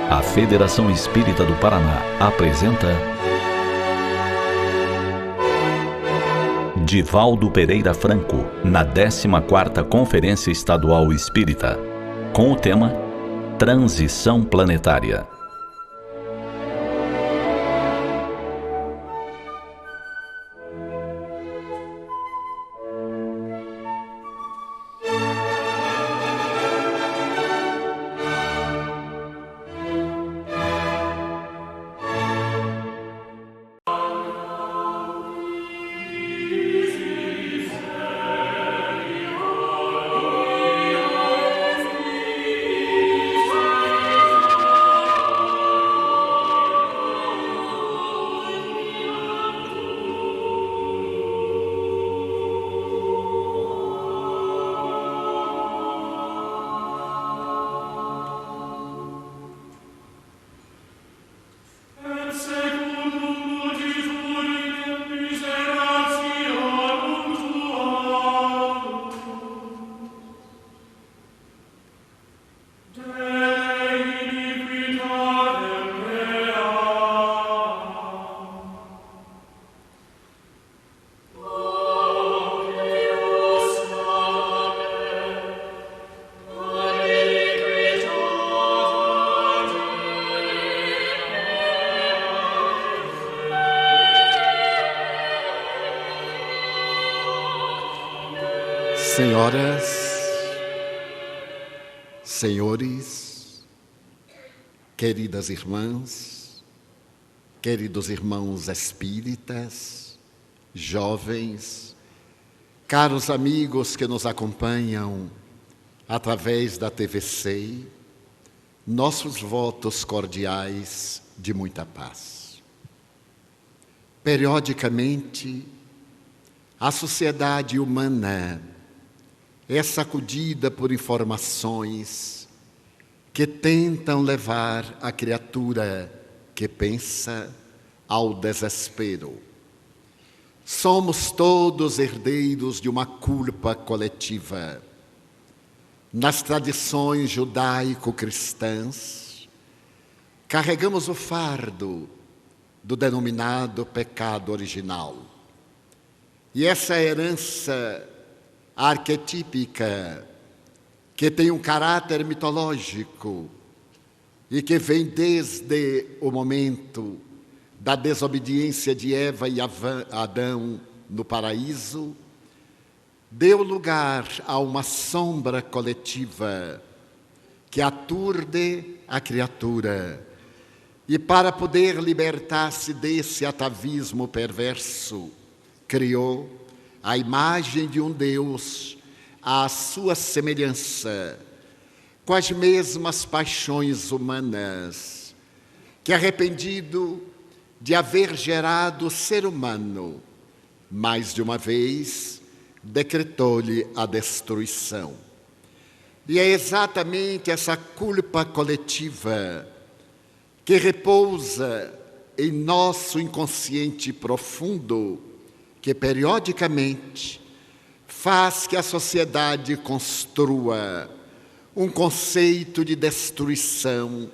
A Federação Espírita do Paraná apresenta Divaldo Pereira Franco, na 14ª Conferência Estadual Espírita, com o tema Transição Planetária. Senhoras, senhores, queridas irmãs, queridos irmãos espíritas, jovens, caros amigos que nos acompanham através da TVC, nossos votos cordiais de muita paz. Periodicamente, a sociedade humana é sacudida por informações que tentam levar a criatura que pensa ao desespero. Somos todos herdeiros de uma culpa coletiva. Nas tradições judaico-cristãs, carregamos o fardo do denominado pecado original. E essa herança arquetípica, que tem um caráter mitológico e que vem desde o momento da desobediência de Eva e Adão no paraíso, deu lugar a uma sombra coletiva que aturde a criatura. E para poder libertar-se desse atavismo perverso, criou a imagem de um Deus à sua semelhança, com as mesmas paixões humanas, que, arrependido de haver gerado o ser humano, mais de uma vez decretou-lhe a destruição. E é exatamente essa culpa coletiva que repousa em nosso inconsciente profundo, que periodicamente faz que a sociedade construa um conceito de destruição,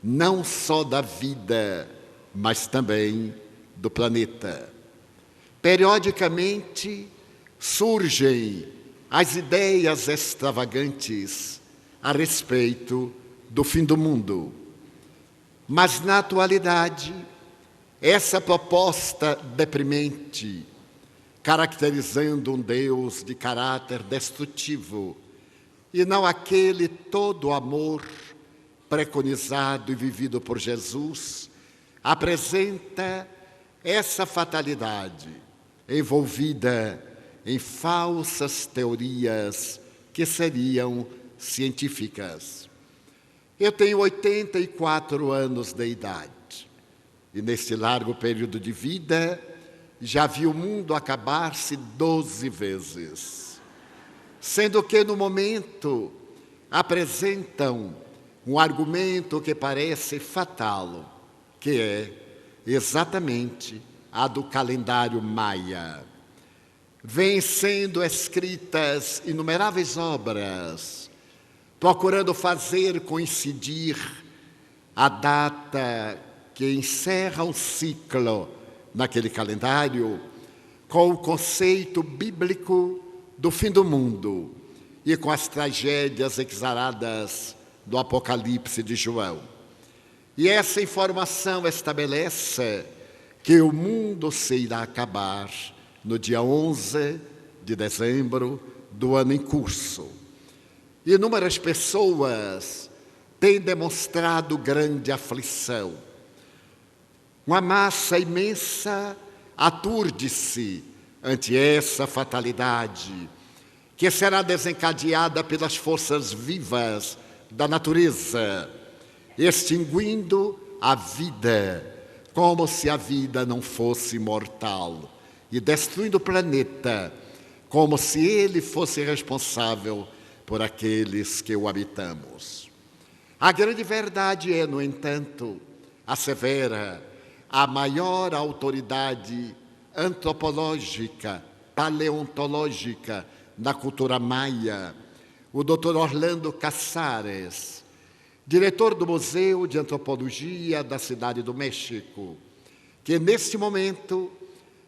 não só da vida, mas também do planeta. Periodicamente surgem as ideias extravagantes a respeito do fim do mundo. Mas, na atualidade, essa proposta deprimente, caracterizando um Deus de caráter destrutivo, e não aquele todo amor preconizado e vivido por Jesus, apresenta essa fatalidade envolvida em falsas teorias que seriam científicas. Eu tenho 84 anos de idade e, nesse largo período de vida, já vi o mundo acabar-se 12 vezes, sendo que, no momento, apresentam um argumento que parece fatal, que é exatamente a do calendário maia. Vêm sendo escritas inumeráveis obras, procurando fazer coincidir a data que encerra um ciclo naquele calendário com o conceito bíblico do fim do mundo e com as tragédias exaladas do Apocalipse de João. E essa informação estabelece que o mundo se irá acabar no dia 11 de dezembro do ano em curso. Inúmeras pessoas têm demonstrado grande aflição. Uma massa imensa aturde-se ante essa fatalidade, que será desencadeada pelas forças vivas da natureza, extinguindo a vida, como se a vida não fosse mortal, e destruindo o planeta, como se ele fosse responsável por aqueles que o habitamos. A grande verdade é, no entanto, assevera a maior autoridade antropológica, paleontológica na cultura maia, o Dr. Orlando Casares, diretor do Museu de Antropologia da Cidade do México, que neste momento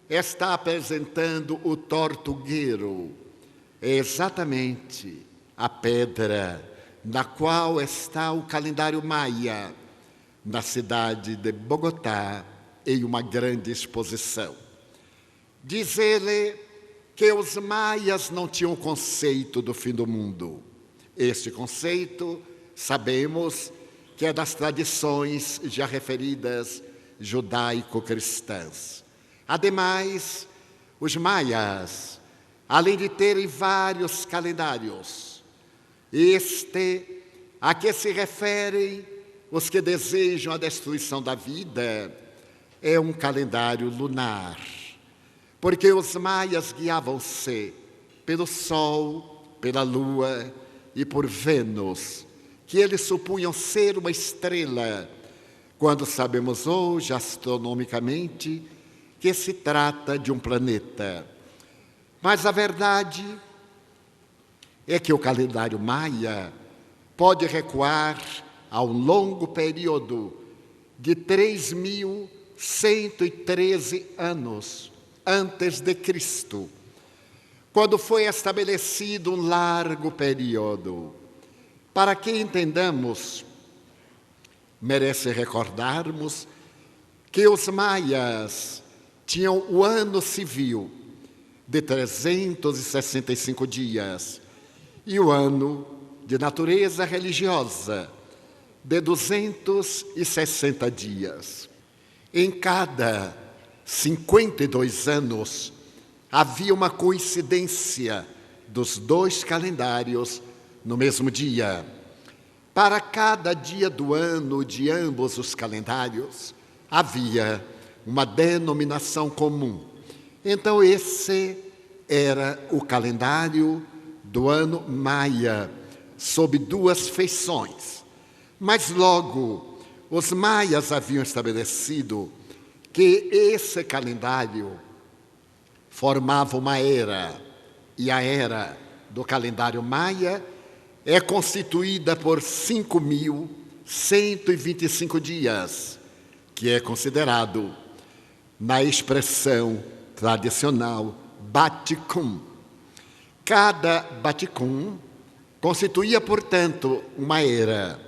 está apresentando o tortugueiro, é exatamente a pedra na qual está o calendário maia, na cidade de Bogotá, em uma grande exposição. Diz ele que os maias não tinham conceito do fim do mundo. Este conceito, sabemos, que é das tradições já referidas judaico-cristãs. Ademais, os maias, além de terem vários calendários, este a que se referem os que desejam a destruição da vida, é um calendário lunar, porque os maias guiavam-se pelo Sol, pela Lua e por Vênus, que eles supunham ser uma estrela, quando sabemos hoje, astronomicamente, que se trata de um planeta. Mas a verdade é que o calendário maia pode recuar a um longo período de 3.113 anos antes de Cristo, quando foi estabelecido um largo período. Para que entendamos, merece recordarmos que os maias tinham o ano civil de 365 dias e o ano de natureza religiosa de 260 dias. Em cada 52 anos, havia uma coincidência dos dois calendários no mesmo dia. Para cada dia do ano de ambos os calendários, havia uma denominação comum. Então, esse era o calendário do ano maia, sob duas feições. Mas logo, os maias haviam estabelecido que esse calendário formava uma era, e a era do calendário maia é constituída por 5.125 dias, que é considerado, na expressão tradicional, Baticum. Cada Baticum constituía, portanto, uma era,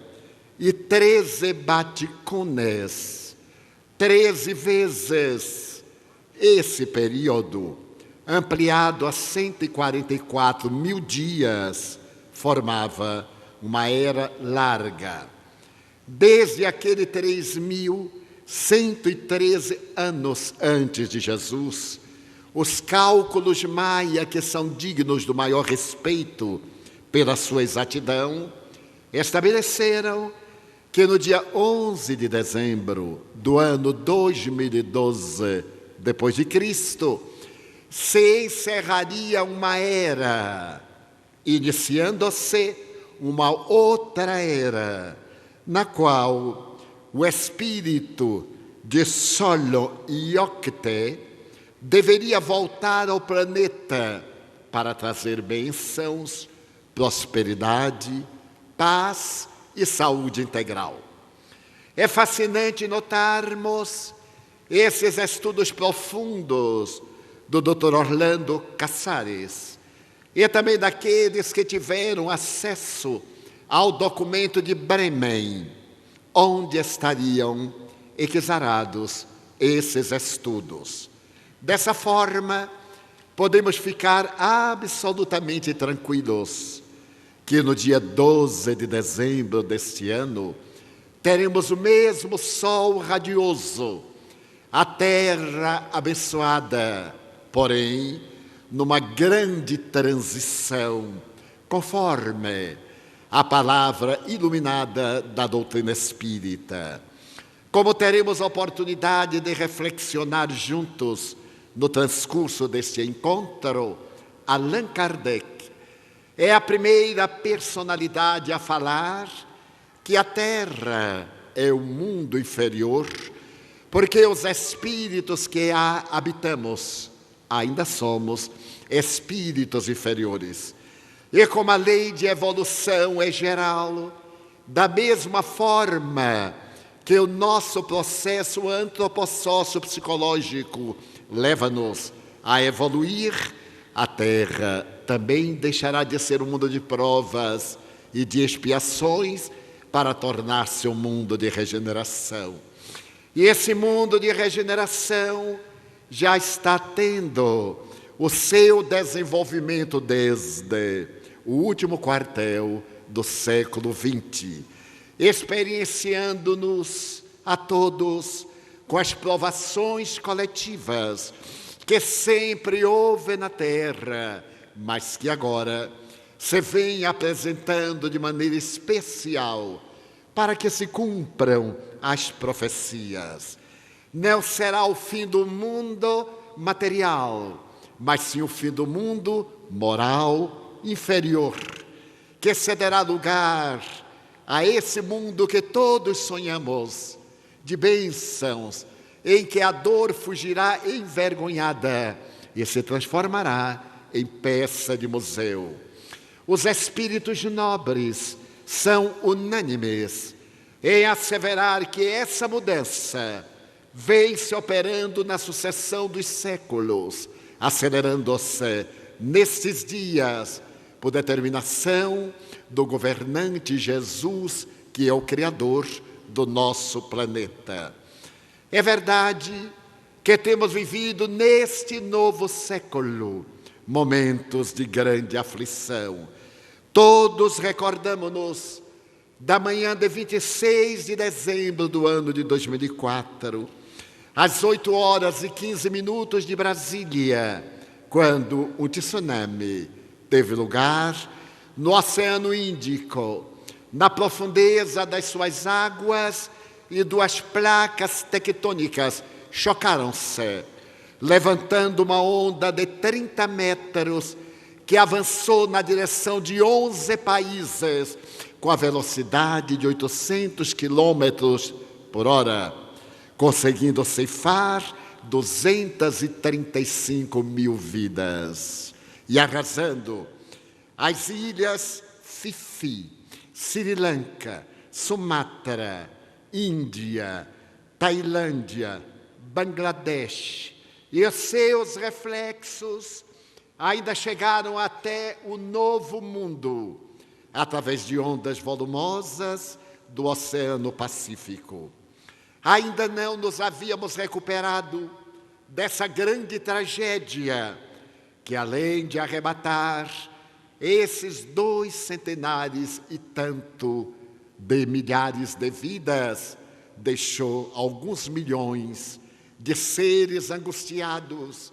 e 13 Baticunes, 13 vezes esse período, ampliado a 144 mil dias, formava uma era larga. Desde aquele 3.113 anos antes de Jesus, os cálculos maia, que são dignos do maior respeito pela sua exatidão, estabeleceram que no dia 11 de dezembro do ano 2012 depois de Cristo, se encerraria uma era, iniciando-se uma outra era, na qual o espírito de Solo Iocte deveria voltar ao planeta para trazer bênçãos, prosperidade, paz e saúde integral. É fascinante notarmos esses estudos profundos do Dr. Orlando Casares e também daqueles que tiveram acesso ao documento de Bremen, onde estariam exarados esses estudos. Dessa forma, podemos ficar absolutamente tranquilos que no dia 12 de dezembro deste ano teremos o mesmo sol radioso, a terra abençoada, porém, numa grande transição, conforme a palavra iluminada da doutrina espírita. Como teremos a oportunidade de reflexionar juntos no transcurso deste encontro, Allan Kardec é a primeira personalidade a falar que a Terra é o mundo inferior, porque os espíritos que a habitamos ainda somos espíritos inferiores. E como a lei de evolução é geral, da mesma forma que o nosso processo antropossócio-psicológico leva-nos a evoluir, a Terra também deixará de ser um mundo de provas e de expiações para tornar-se um mundo de regeneração. E esse mundo de regeneração já está tendo o seu desenvolvimento desde o último quartel do século XX, experienciando-nos a todos com as provações coletivas que sempre houve na Terra, mas que agora se vem apresentando de maneira especial para que se cumpram as profecias. Não será o fim do mundo material, mas sim o fim do mundo moral inferior, que cederá lugar a esse mundo que todos sonhamos, de bênçãos, em que a dor fugirá envergonhada e se transformará em peça de museu. Os espíritos nobres são unânimes em asseverar que essa mudança vem se operando na sucessão dos séculos, acelerando-se nestes dias por determinação do governante Jesus, que é o Criador do nosso planeta. É verdade que temos vivido neste novo século momentos de grande aflição. Todos recordamos-nos da manhã de 26 de dezembro do ano de 2004, às 8h15 de Brasília, quando um tsunami teve lugar no Oceano Índico, na profundeza das suas águas, e duas placas tectônicas chocaram-se, levantando uma onda de 30 metros que avançou na direção de 11 países com a velocidade de 800 quilômetros por hora, conseguindo ceifar 235 mil vidas e arrasando as ilhas Fifi, Sri Lanka, Sumatra, Índia, Tailândia, Bangladesh, e os seus reflexos ainda chegaram até o Novo Mundo, através de ondas volumosas do Oceano Pacífico. Ainda não nos havíamos recuperado dessa grande tragédia que, além de arrebatar esses 2 centenares e tanto de milhares de vidas, deixou alguns milhões de seres angustiados,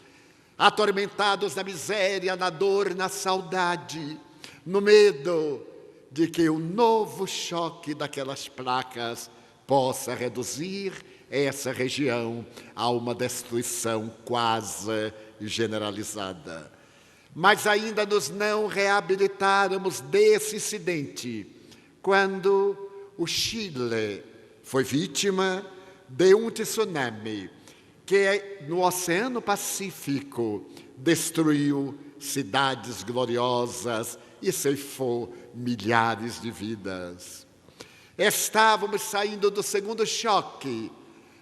atormentados na miséria, na dor, na saudade, no medo de que o novo choque daquelas placas possa reduzir essa região a uma destruição quase generalizada. Mas ainda nos não reabilitáramos desse incidente, quando o Chile foi vítima de um tsunami que no Oceano Pacífico destruiu cidades gloriosas e ceifou milhares de vidas. Estávamos saindo do segundo choque,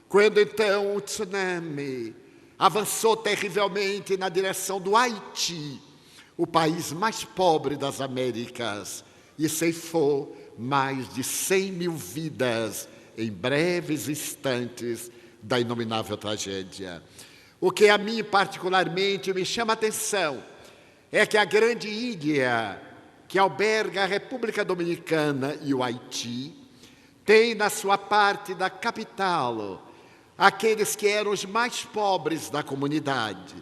quando então o tsunami avançou terrivelmente na direção do Haiti, o país mais pobre das Américas, e ceifou mais de 100 mil vidas em breves instantes da inominável tragédia. O que a mim particularmente me chama a atenção é que a grande ilha que alberga a República Dominicana e o Haiti tem na sua parte da capital aqueles que eram os mais pobres da comunidade,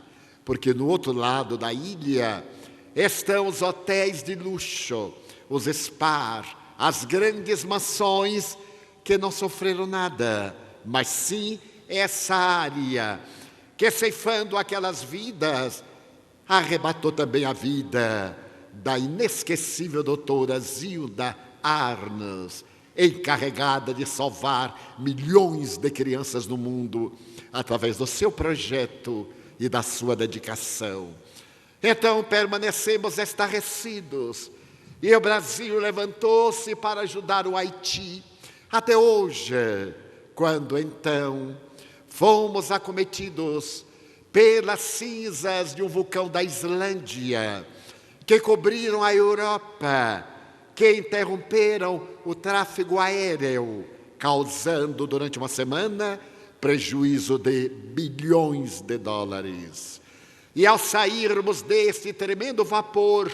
porque no outro lado da ilha estão os hotéis de luxo, os spas, as grandes mansões que não sofreram nada, mas sim essa área que, ceifando aquelas vidas, arrebatou também a vida da inesquecível doutora Zilda Arnes, encarregada de salvar milhões de crianças no mundo através do seu projeto e da sua dedicação. Então permanecemos estarrecidos e o Brasil levantou-se para ajudar o Haiti até hoje, quando então fomos acometidos pelas cinzas de um vulcão da Islândia que cobriram a Europa, que interromperam o tráfego aéreo, causando durante uma semana prejuízo de bilhões de dólares. E ao sairmos desse tremendo vapor,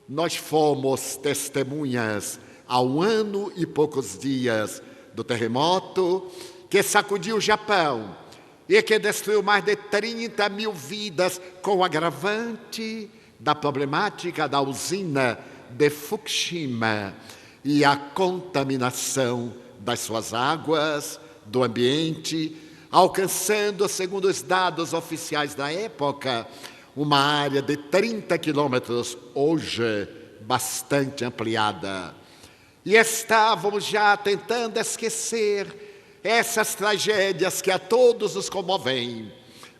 nós fomos testemunhas há 1 ano e poucos dias do terremoto que sacudiu o Japão e que destruiu mais de 30 mil vidas, com o agravante da problemática da usina de Fukushima e a contaminação das suas águas, do ambiente, alcançando, segundo os dados oficiais da época, uma área de 30 quilômetros, hoje bastante ampliada. E estávamos já tentando esquecer essas tragédias que a todos nos comovem,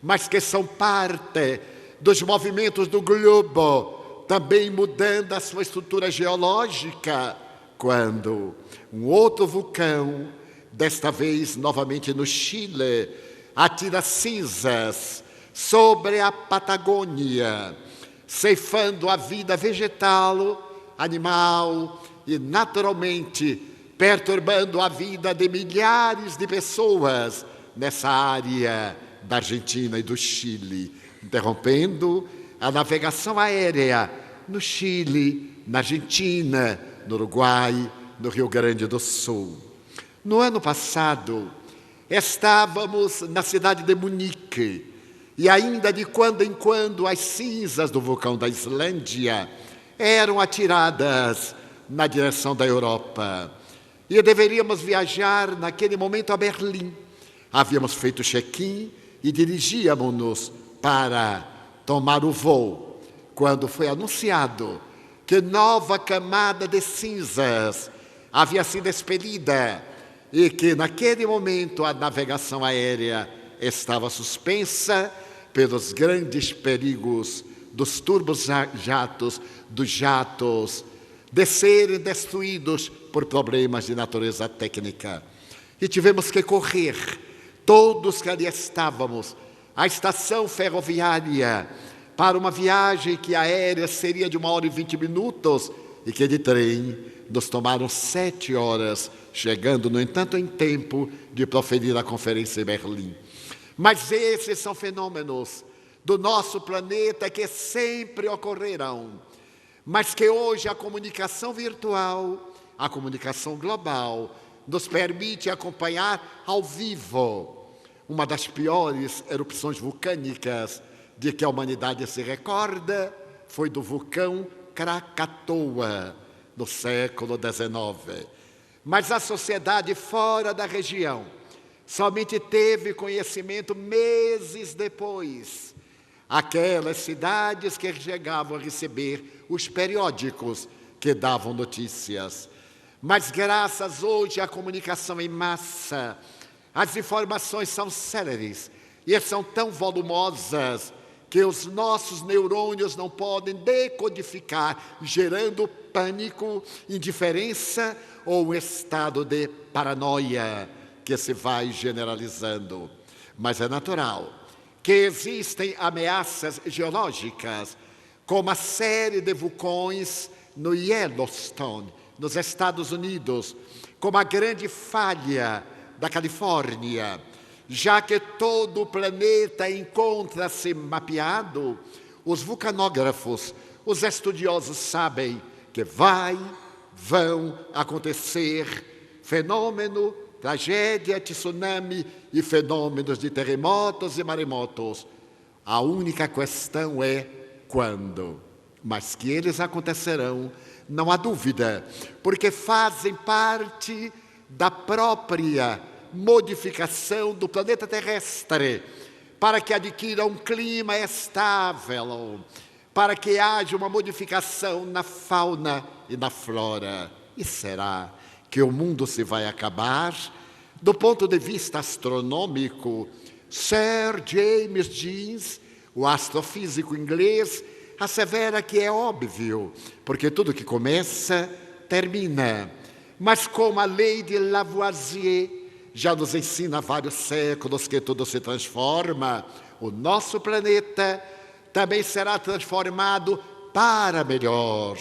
mas que são parte dos movimentos do globo, também mudando a sua estrutura geológica, quando um outro vulcão, desta vez novamente no Chile, atira cinzas sobre a Patagônia, ceifando a vida vegetal, animal e, naturalmente, perturbando a vida de milhares de pessoas nessa área da Argentina e do Chile, interrompendo a navegação aérea no Chile, na Argentina, no Uruguai, no Rio Grande do Sul. No ano passado, estávamos na cidade de Munique e ainda de quando em quando as cinzas do vulcão da Islândia eram atiradas na direção da Europa. E deveríamos viajar naquele momento a Berlim. Havíamos feito check-in e dirigíamos-nos para tomar o voo, quando foi anunciado que nova camada de cinzas havia sido expelida e que, naquele momento, a navegação aérea estava suspensa pelos grandes perigos dos turbojatos, dos jatos, de serem destruídos por problemas de natureza técnica. E tivemos que correr, todos que ali estávamos, à estação ferroviária, para uma viagem que aérea seria de 1 hora e 20 minutos e que de trem nos tomaram 7 horas, chegando, no entanto, em tempo de proferir a conferência em Berlim. Mas esses são fenômenos do nosso planeta que sempre ocorrerão, mas que hoje a comunicação virtual, a comunicação global, nos permite acompanhar ao vivo. Uma das piores erupções vulcânicas de que a humanidade se recorda foi do vulcão Krakatoa, no século XIX. Mas a sociedade fora da região somente teve conhecimento meses depois. Aquelas cidades que chegavam a receber os periódicos que davam notícias. Mas graças hoje à comunicação em massa, as informações são céleres e são tão volumosas que os nossos neurônios não podem decodificar, gerando pânico, indiferença ou um estado de paranoia que se vai generalizando. Mas é natural que existem ameaças geológicas, como a série de vulcões no Yellowstone, nos Estados Unidos, como a grande falha da Califórnia, já que todo o planeta encontra-se mapeado, os vulcanógrafos, os estudiosos sabem que vão acontecer fenômeno, tragédia, tsunami e fenômenos de terremotos e maremotos. A única questão é quando. Mas que eles acontecerão, não há dúvida, porque fazem parte da própria modificação do planeta terrestre, para que adquira um clima estável, para que haja uma modificação na fauna e na flora. E será que o mundo se vai acabar? Do ponto de vista astronômico, Sir James Jeans, o astrofísico inglês, assevera que é óbvio, porque tudo que começa, termina. Mas como a lei de Lavoisier já nos ensina há vários séculos que tudo se transforma, o nosso planeta também será transformado para melhor,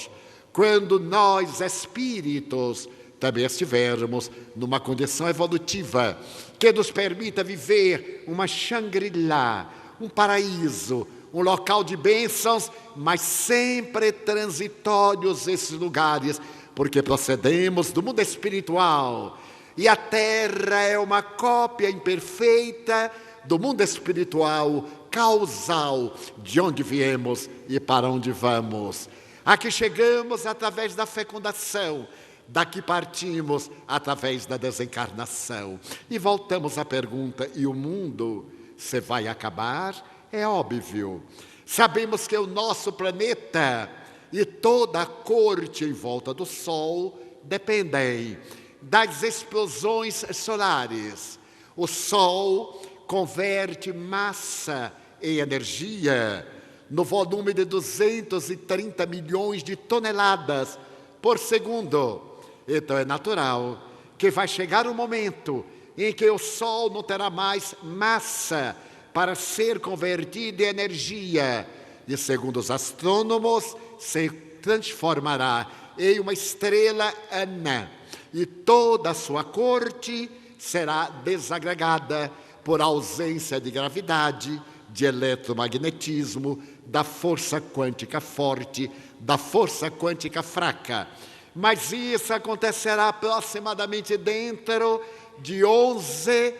quando nós, espíritos, também estivermos numa condição evolutiva que nos permita viver uma Shangri-La, um paraíso, um local de bênçãos, mas sempre transitórios esses lugares, porque procedemos do mundo espiritual. E a Terra é uma cópia imperfeita do mundo espiritual, causal, de onde viemos e para onde vamos. Aqui chegamos através da fecundação, daqui partimos através da desencarnação. E voltamos à pergunta, e o mundo se vai acabar? É óbvio. Sabemos que o nosso planeta e toda a corte em volta do Sol dependem das explosões solares. O Sol converte massa em energia no volume de 230 milhões de toneladas por segundo. Então é natural que vai chegar um momento em que o Sol não terá mais massa para ser convertido em energia. E segundo os astrônomos, se transformará em uma estrela anã. E toda a sua corte será desagregada por ausência de gravidade, de eletromagnetismo, da força quântica forte, da força quântica fraca. Mas isso acontecerá aproximadamente dentro de 11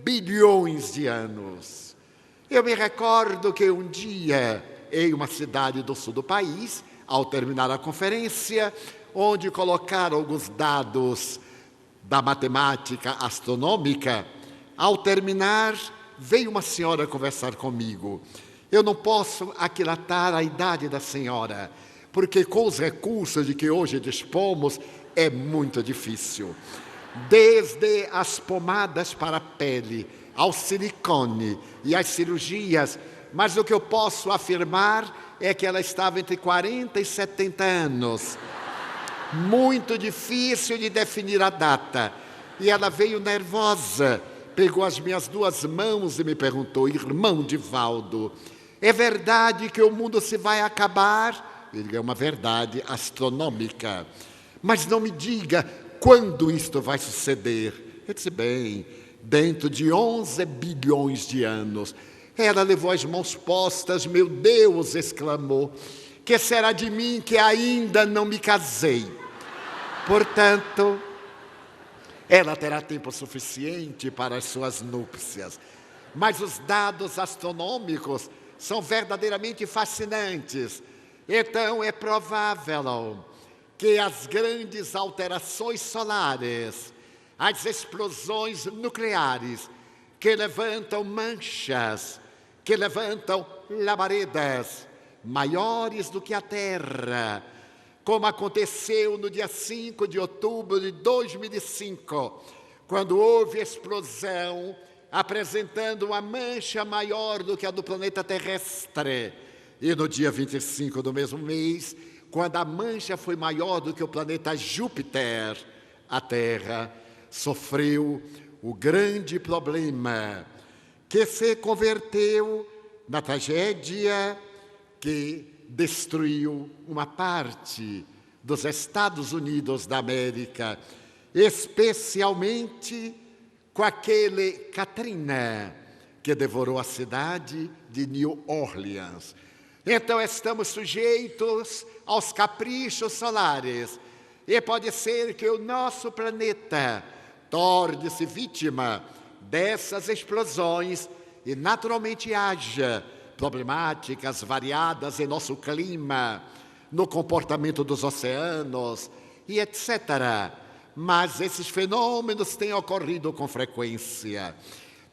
bilhões de anos. Eu me recordo que um dia, em uma cidade do sul do país, ao terminar a conferência, onde colocaram alguns dados da matemática astronômica, ao terminar, veio uma senhora conversar comigo. Eu não posso aquilatar a idade da senhora, porque com os recursos de que hoje dispomos, é muito difícil. Desde as pomadas para a pele, ao silicone e às cirurgias, mas o que eu posso afirmar é que ela estava entre 40 e 70 anos. Muito difícil de definir a data. E ela veio nervosa, pegou as minhas duas mãos e me perguntou: irmão Divaldo, é verdade que o mundo se vai acabar? Ele é uma verdade astronômica. Mas não me diga quando isto vai suceder. Eu disse, bem, dentro de 11 bilhões de anos. Ela levou as mãos postas, meu Deus, exclamou, que será de mim que ainda não me casei? Portanto, ela terá tempo suficiente para as suas núpcias. Mas os dados astronômicos são verdadeiramente fascinantes. Então, é provável que as grandes alterações solares, as explosões nucleares, que levantam manchas, que levantam labaredas maiores do que a Terra, como aconteceu no dia 5 de outubro de 2005, quando houve explosão apresentando uma mancha maior do que a do planeta terrestre. E no dia 25 do mesmo mês, quando a mancha foi maior do que o planeta Júpiter, a Terra sofreu o grande problema que se converteu na tragédia que destruiu uma parte dos Estados Unidos da América, especialmente com aquele Katrina que devorou a cidade de New Orleans. Então estamos sujeitos aos caprichos solares e pode ser que o nosso planeta torne-se vítima dessas explosões e naturalmente haja problemáticas variadas em nosso clima, no comportamento dos oceanos e etc. Mas esses fenômenos têm ocorrido com frequência.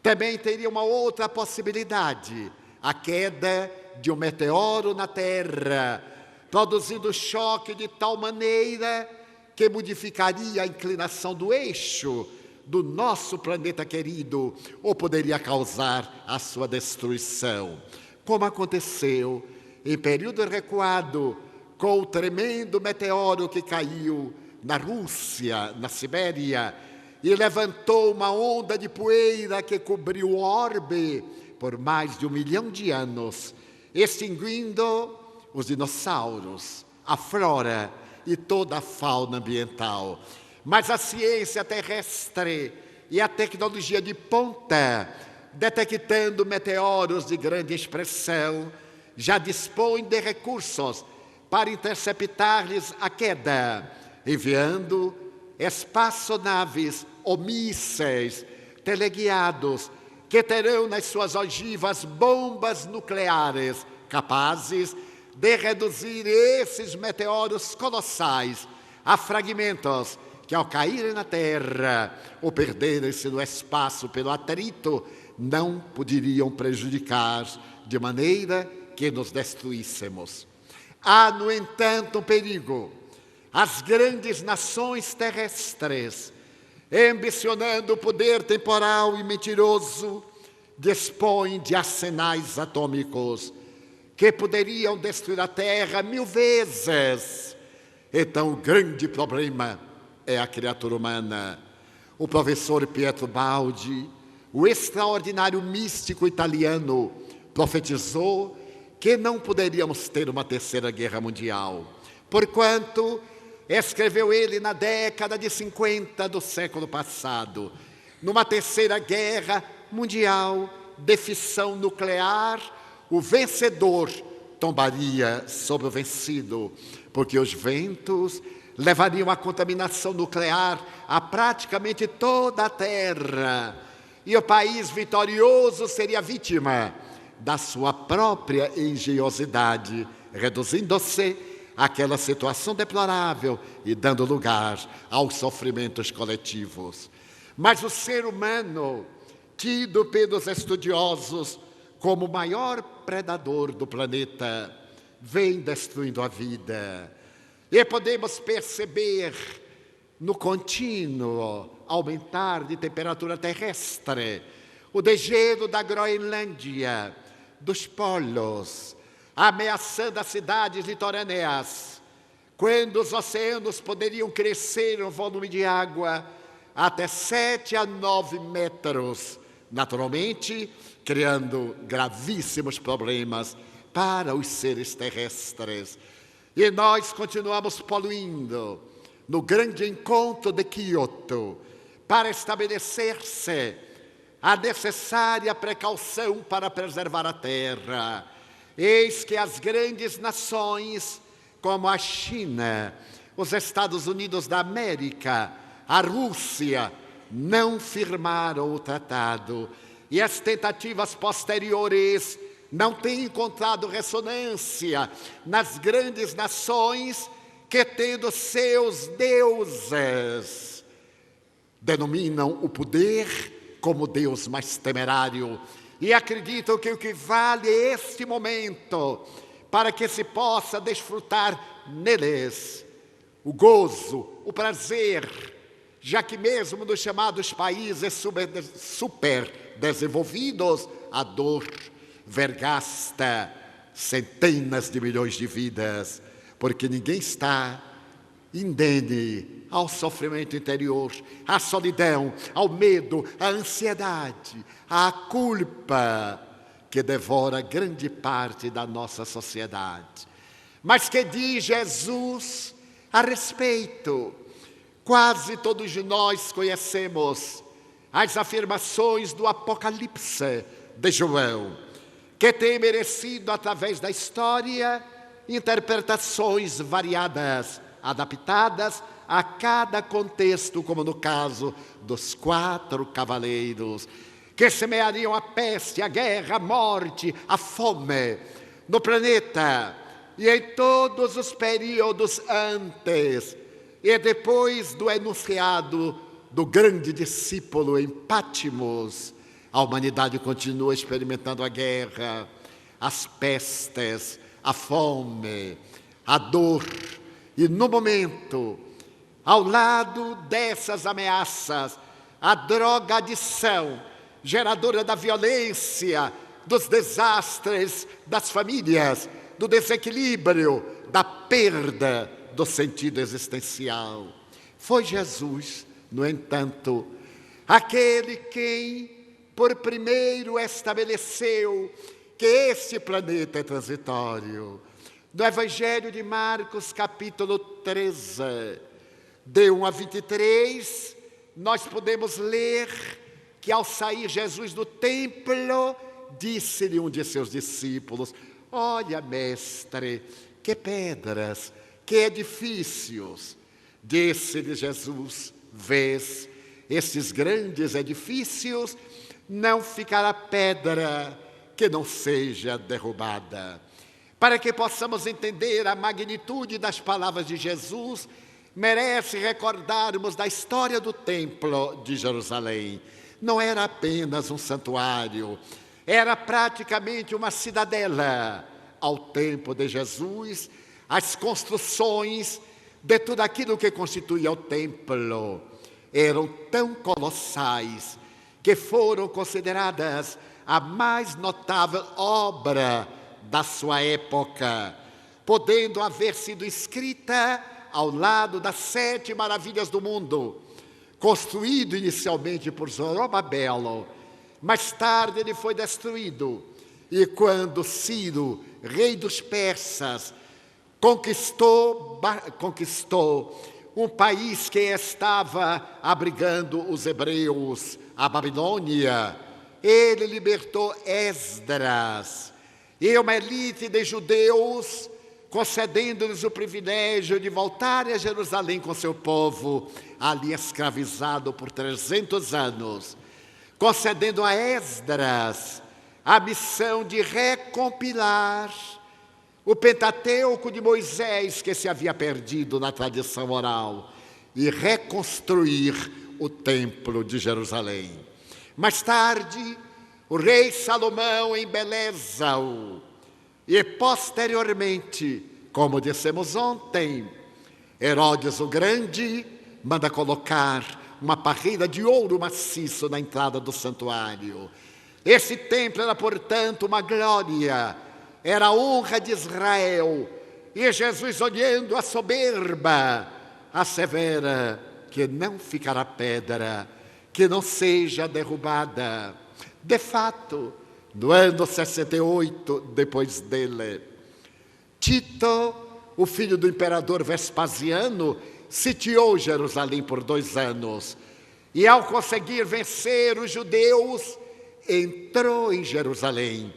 Também teria uma outra possibilidade, a queda de um meteoro na Terra, produzindo choque de tal maneira que modificaria a inclinação do eixo do nosso planeta querido, ou poderia causar a sua destruição, como aconteceu em período recuado com o tremendo meteoro que caiu na Rússia, na Sibéria, e levantou uma onda de poeira que cobriu o orbe por mais de 1 milhão de anos, extinguindo os dinossauros, a flora e toda a fauna ambiental. Mas a ciência terrestre e a tecnologia de ponta, detectando meteoros de grande expressão, já dispõem de recursos para interceptar-lhes a queda, enviando espaçonaves ou mísseis teleguiados que terão nas suas ogivas bombas nucleares capazes de reduzir esses meteoros colossais a fragmentos que, ao caírem na Terra ou perderem-se no espaço pelo atrito, não poderiam prejudicar de maneira que nos destruíssemos. Há, no entanto, um perigo. As grandes nações terrestres, ambicionando o poder temporal e mentiroso, dispõem de arsenais atômicos que poderiam destruir a Terra 1000 vezes. Então, o grande problema é a criatura humana. O professor Pietro Baldi, o extraordinário místico italiano, profetizou que não poderíamos ter uma terceira guerra mundial, porquanto, escreveu ele na década de 50 do século passado, numa terceira guerra mundial de fissão nuclear, o vencedor tombaria sobre o vencido, porque os ventos levariam a contaminação nuclear a praticamente toda a Terra, e o país vitorioso seria vítima da sua própria engenhosidade, reduzindo-se àquela situação deplorável e dando lugar aos sofrimentos coletivos. Mas o ser humano, tido pelos estudiosos como o maior predador do planeta, vem destruindo a vida. E podemos perceber no contínuo aumentar de temperatura terrestre, o degelo da Groenlândia, dos polos, ameaçando as cidades litorâneas, quando os oceanos poderiam crescer um volume de água até 7 a 9 metros, naturalmente criando gravíssimos problemas para os seres terrestres. E nós continuamos poluindo no grande encontro de Kyoto para estabelecer-se a necessária precaução para preservar a Terra. Eis que as grandes nações, como a China, os Estados Unidos da América, a Rússia, não firmaram o tratado. E as tentativas posteriores não têm encontrado ressonância nas grandes nações que, tendo seus deuses, denominam o poder como Deus mais temerário e acreditam que o que vale é este momento para que se possa desfrutar neles o gozo, o prazer, já que mesmo nos chamados países super desenvolvidos, a dor vergasta centenas de milhões de vidas, porque ninguém está indene ao sofrimento interior, à solidão, ao medo, à ansiedade, à culpa que devora grande parte da nossa sociedade. Mas que diz Jesus a respeito? Quase todos nós conhecemos as afirmações do Apocalipse de João, que tem merecido, através da história, interpretações variadas, adaptadas a cada contexto, como no caso dos 4 cavaleiros, que semeariam a peste, a guerra, a morte, a fome no planeta e em todos os períodos antes e depois do enunciado do grande discípulo em Pátimos. A humanidade continua experimentando a guerra, as pestes, a fome, a dor. E no momento, ao lado dessas ameaças, a drogadição, geradora da violência, dos desastres das famílias, do desequilíbrio, da perda do sentido existencial. Foi Jesus, no entanto, aquele quem por primeiro estabeleceu que este planeta é transitório. No Evangelho de Marcos, capítulo 13, de 1 a 23, nós podemos ler que ao sair Jesus do templo, disse-lhe um de seus discípulos: olha, mestre, que pedras, que edifícios. Disse-lhe Jesus: vês, estes grandes edifícios, não ficará pedra que não seja derrubada. Para que possamos entender a magnitude das palavras de Jesus, merece recordarmos da história do templo de Jerusalém. Não era apenas um santuário, era praticamente uma cidadela. Ao tempo de Jesus, as construções de tudo aquilo que constituía o templo eram tão colossais que foram consideradas a mais notável obra da sua época, podendo haver sido escrita ao lado das 7 maravilhas do mundo, construído inicialmente por Zorobabel. Mais tarde ele foi destruído, e quando Ciro, rei dos persas, conquistou um país que estava abrigando os hebreus, a Babilônia, ele libertou Esdras e uma elite de judeus, concedendo-lhes o privilégio de voltarem a Jerusalém com seu povo, ali escravizado por 300 anos, concedendo a Esdras a missão de recompilar o Pentateuco de Moisés, que se havia perdido na tradição oral, e reconstruir o templo de Jerusalém. Mais tarde, o rei Salomão embeleza-o, e posteriormente, como dissemos ontem, Herodes o Grande manda colocar uma parreira de ouro maciço na entrada do santuário. Esse templo era, portanto, uma glória, era a honra de Israel. E Jesus, olhando a soberba, assevera que não ficará pedra que não seja derrubada. De fato, no ano 68 depois dele, Tito, o filho do imperador Vespasiano, sitiou Jerusalém por 2 anos. E ao conseguir vencer os judeus, entrou em Jerusalém,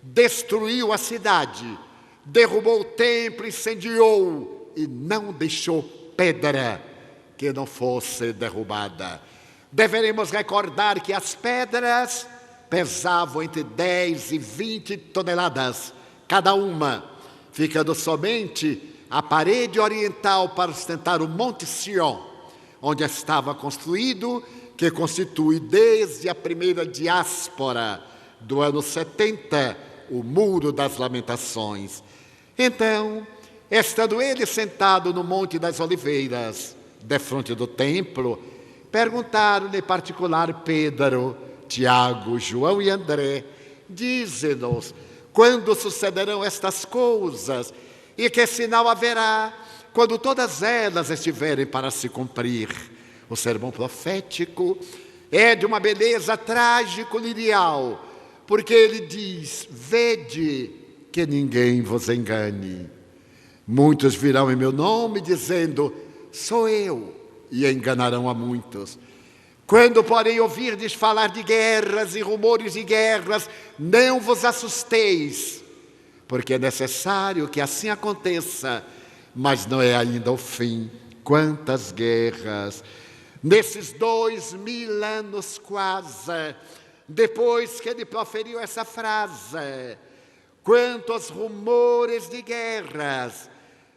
destruiu a cidade, derrubou o templo, incendiou e não deixou pedra que não fosse derrubada. Deveremos recordar que as pedras pesavam entre 10 e 20 toneladas cada uma, ficando somente a parede oriental para sustentar o Monte Sião, onde estava construído, que constitui desde a primeira diáspora do ano 70, o Muro das Lamentações. Então, estando ele sentado no Monte das Oliveiras, defronte do templo, perguntaram-lhe em particular Pedro, Tiago, João e André: dize-nos, quando sucederão estas coisas? E que sinal haverá quando todas elas estiverem para se cumprir? O sermão profético é de uma beleza trágico-lirial, porque ele diz: vede que ninguém vos engane. Muitos virão em meu nome dizendo: sou eu, e enganarão a muitos. Quando, porém, ouvirdes falar de guerras e rumores de guerras, não vos assusteis, porque é necessário que assim aconteça, mas não é ainda o fim. Quantas guerras! Nesses 2000 anos quase, depois que ele proferiu essa frase, quantos rumores de guerras,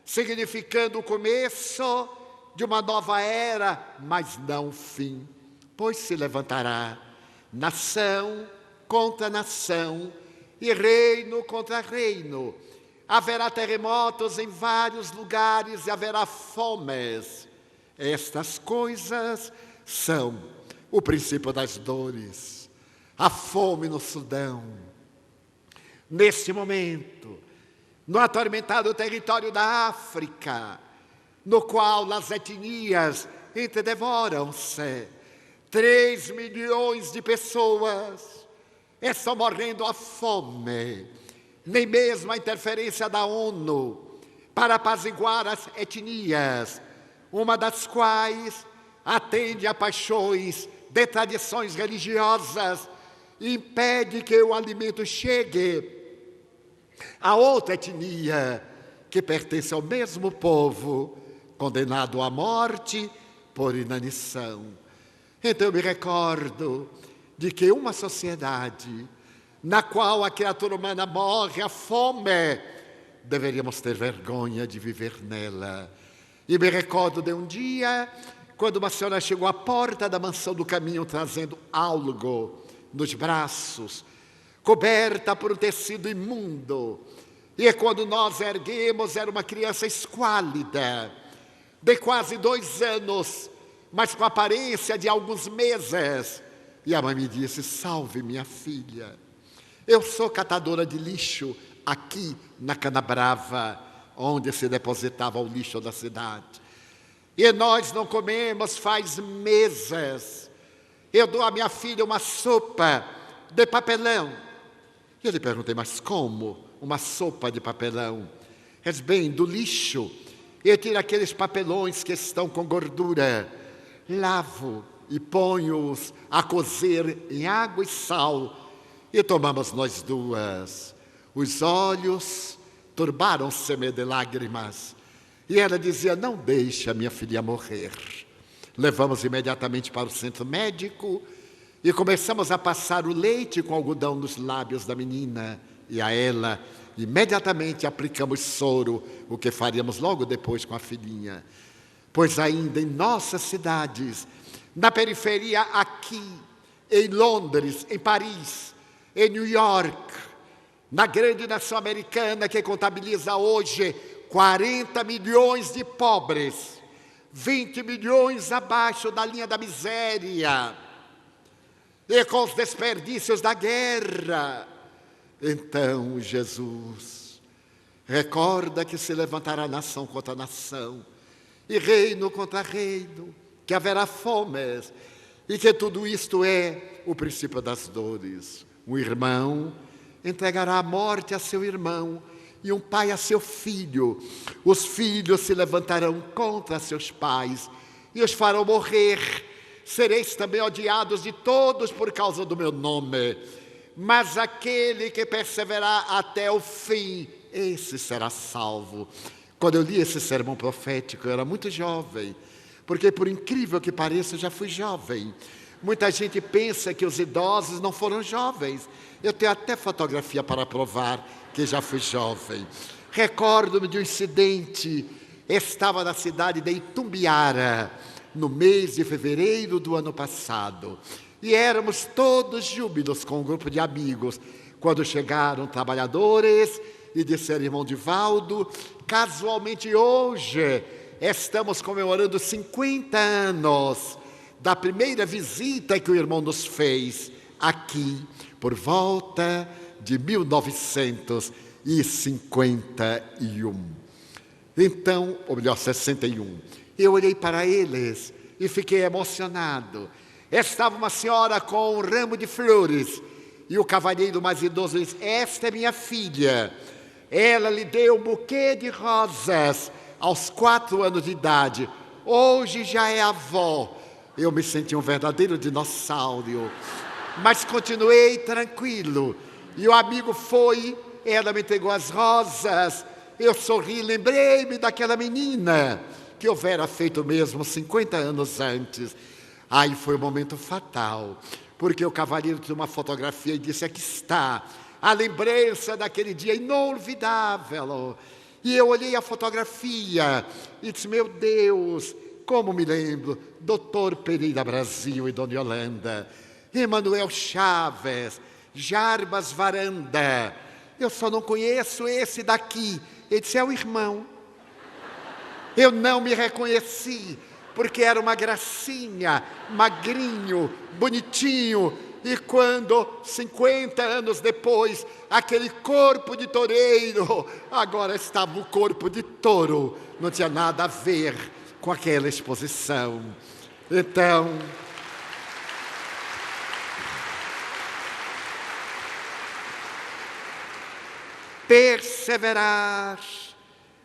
significando o começo de uma nova era, mas não o fim. Pois se levantará nação contra nação e reino contra reino. Haverá terremotos em vários lugares e haverá fomes. Estas coisas são o princípio das dores. A fome no Sudão. Neste momento, no atormentado território da África, no qual as etnias entredevoram-se, 3 milhões de pessoas estão morrendo à fome. Nem mesmo a interferência da ONU para apaziguar as etnias, uma das quais atende a paixões de tradições religiosas, impede que o alimento chegue a outra etnia que pertence ao mesmo povo, condenado à morte por inanição. Então eu me recordo de que uma sociedade na qual a criatura humana morre à fome, deveríamos ter vergonha de viver nela. E me recordo de um dia, quando uma senhora chegou à porta da mansão do caminho trazendo algo nos braços, coberta por um tecido imundo. E quando nós erguemos, era uma criança esquálida, de quase 2 anos, mas com a aparência de alguns meses. E a mãe me disse: salve minha filha, eu sou catadora de lixo aqui na Canabrava, onde se depositava o lixo da cidade. E nós não comemos faz meses. Eu dou à minha filha uma sopa de papelão. E eu lhe perguntei: mas como uma sopa de papelão? Diz: bem, do lixo eu tiro aqueles papelões que estão com gordura, lavo e ponho-os a cozer em água e sal, e tomamos nós duas. Os olhos turbaram-se-me de lágrimas, e ela dizia: não deixe a minha filha morrer. Levamos imediatamente para o centro médico e começamos a passar o leite com algodão nos lábios da menina, e a ela imediatamente aplicamos soro, o que faríamos logo depois com a filhinha. Pois ainda em nossas cidades, na periferia aqui, em Londres, em Paris, em New York, na grande nação americana que contabiliza hoje 40 milhões de pobres, 20 milhões abaixo da linha da miséria, e com os desperdícios da guerra. Então Jesus recorda que se levantará nação contra nação e reino contra reino, que haverá fomes e que tudo isto é o princípio das dores. Um irmão entregará a morte a seu irmão e um pai a seu filho. Os filhos se levantarão contra seus pais e os farão morrer. Sereis também odiados de todos por causa do meu nome. Mas aquele que perseverar até o fim, esse será salvo. Quando eu li esse sermão profético, eu era muito jovem, porque por incrível que pareça, eu já fui jovem. Muita gente pensa que os idosos não foram jovens. Eu tenho até fotografia para provar que já fui jovem. Recordo-me de um incidente. Estava na cidade de Itumbiara, no mês de fevereiro do ano passado. E éramos todos júbilos com um grupo de amigos, quando chegaram trabalhadores e disseram: irmão Divaldo, casualmente hoje estamos comemorando 50 anos da primeira visita que o irmão nos fez aqui, por volta de 1951. Então, ou melhor, 61. Eu olhei para eles e fiquei emocionado. Estava uma senhora com um ramo de flores e o cavalheiro mais idoso disse: esta é minha filha. Ela lhe deu um buquê de rosas aos 4 anos de idade. Hoje já é avó. Eu me senti um verdadeiro dinossauro, mas continuei tranquilo. E o amigo foi, ela me entregou as rosas, eu sorri, lembrei-me daquela menina que houvera feito mesmo 50 anos antes. Aí foi um momento fatal, porque o cavalheiro tinha uma fotografia e disse: aqui está a lembrança daquele dia inolvidável. E eu olhei a fotografia e disse: meu Deus, como me lembro, Dr. Pereira Brasil e Dona Yolanda, Emanuel Chaves, Jarbas Varanda. Eu só não conheço esse daqui. Ele disse: é o irmão. Eu não me reconheci, porque era uma gracinha, magrinho, bonitinho. E quando, 50 anos depois, aquele corpo de toureiro, agora estava o corpo de touro. Não tinha nada a ver com aquela exposição. Então, perseverar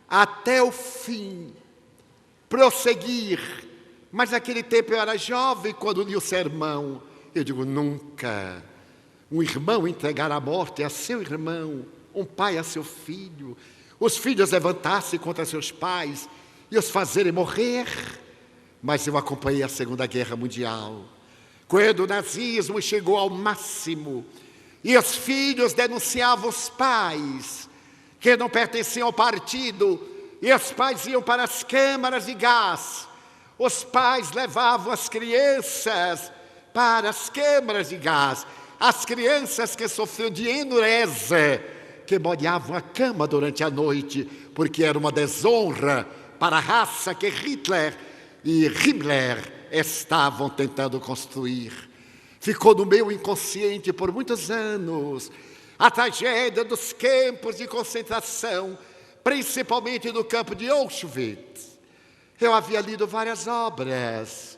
até o fim, prosseguir. Mas naquele tempo eu era jovem quando li o sermão. Eu digo: nunca um irmão entregar a morte a seu irmão, um pai a seu filho, os filhos levantar-se contra seus pais e os fazerem morrer. Mas eu acompanhei a Segunda Guerra Mundial, quando o nazismo chegou ao máximo e os filhos denunciavam os pais que não pertenciam ao partido, e os pais iam para as câmaras de gás. Os pais levavam as crianças para as câmaras de gás. As crianças que sofriam de enurese, que molhavam a cama durante a noite, porque era uma desonra para a raça que Hitler e Himmler estavam tentando construir. Ficou no meu inconsciente por muitos anos a tragédia dos campos de concentração, principalmente no campo de Auschwitz. Eu havia lido várias obras.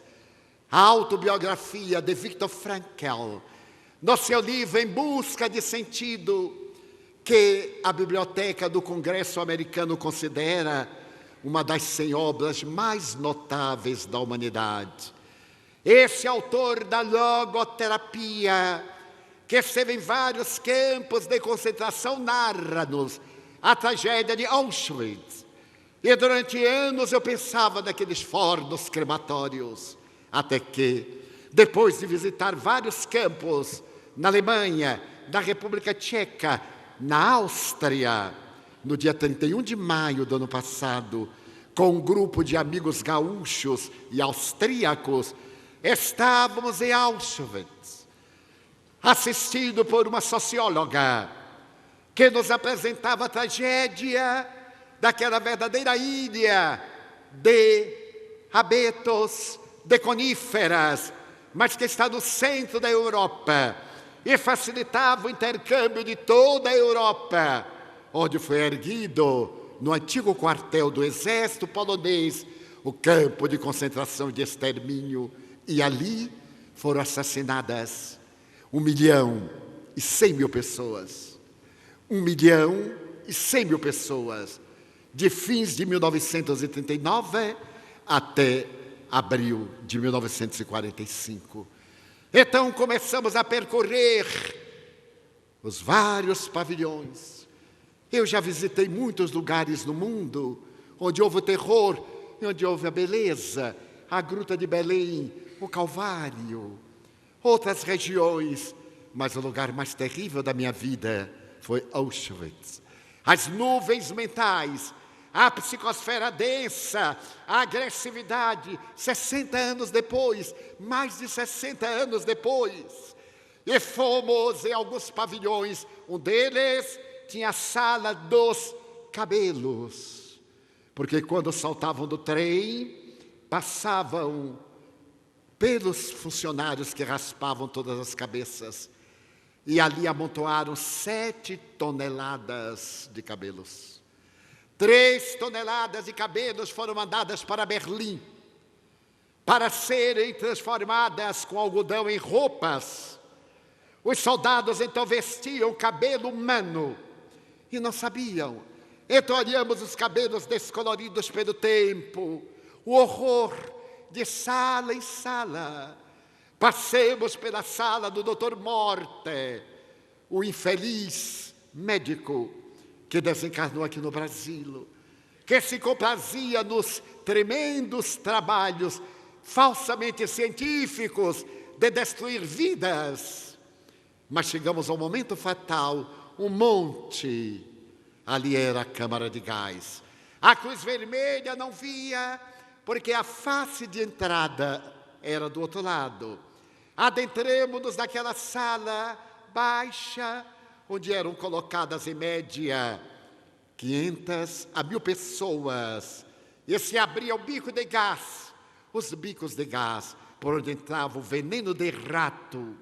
A autobiografia de Viktor Frankl, no seu livro Em Busca de Sentido, que a Biblioteca do Congresso Americano considera uma das 100 obras mais notáveis da humanidade. Esse autor da logoterapia, que esteve em vários campos de concentração, narra-nos a tragédia de Auschwitz. E durante anos eu pensava naqueles fornos crematórios, até que, depois de visitar vários campos na Alemanha, na República Tcheca, na Áustria, no dia 31 de maio do ano passado, com um grupo de amigos gaúchos e austríacos, estávamos em Auschwitz, assistido por uma socióloga que nos apresentava a tragédia daquela verdadeira ilha de abetos, de coníferas, mas que está no centro da Europa e facilitava o intercâmbio de toda a Europa, onde foi erguido, no antigo quartel do exército polonês, o campo de concentração de extermínio. E ali foram assassinadas 1.100.000 pessoas. 1.100.000 pessoas, de fins de 1939 até abril de 1945. Então começamos a percorrer os vários pavilhões. Eu já visitei muitos lugares no mundo onde houve o terror e onde houve a beleza, a Gruta de Belém, o Calvário, outras regiões, mas o lugar mais terrível da minha vida foi Auschwitz. As nuvens mentais, a psicosfera densa, a agressividade, 60 anos depois, mais de 60 anos depois. E fomos em alguns pavilhões, um deles tinha a sala dos cabelos, porque quando saltavam do trem, passavam pelos funcionários que raspavam todas as cabeças. E ali amontoaram 7 toneladas de cabelos. 3 toneladas de cabelos foram mandadas para Berlim, para serem transformadas com algodão em roupas. Os soldados então vestiam cabelo humano e não sabiam. Então olhamos os cabelos descoloridos pelo tempo, o horror de sala em sala. Passemos pela sala do Dr. Morte, o infeliz médico que desencarnou aqui no Brasil, que se comprazia nos tremendos trabalhos falsamente científicos de destruir vidas. Mas chegamos ao momento fatal, um monte, ali era a câmara de gás. A Cruz Vermelha não via, porque a face de entrada era do outro lado. Adentremos-nos naquela sala baixa, onde eram colocadas em média 500 a 1.000 pessoas. E se abria o bico de gás, os bicos de gás, por onde entrava o veneno de rato,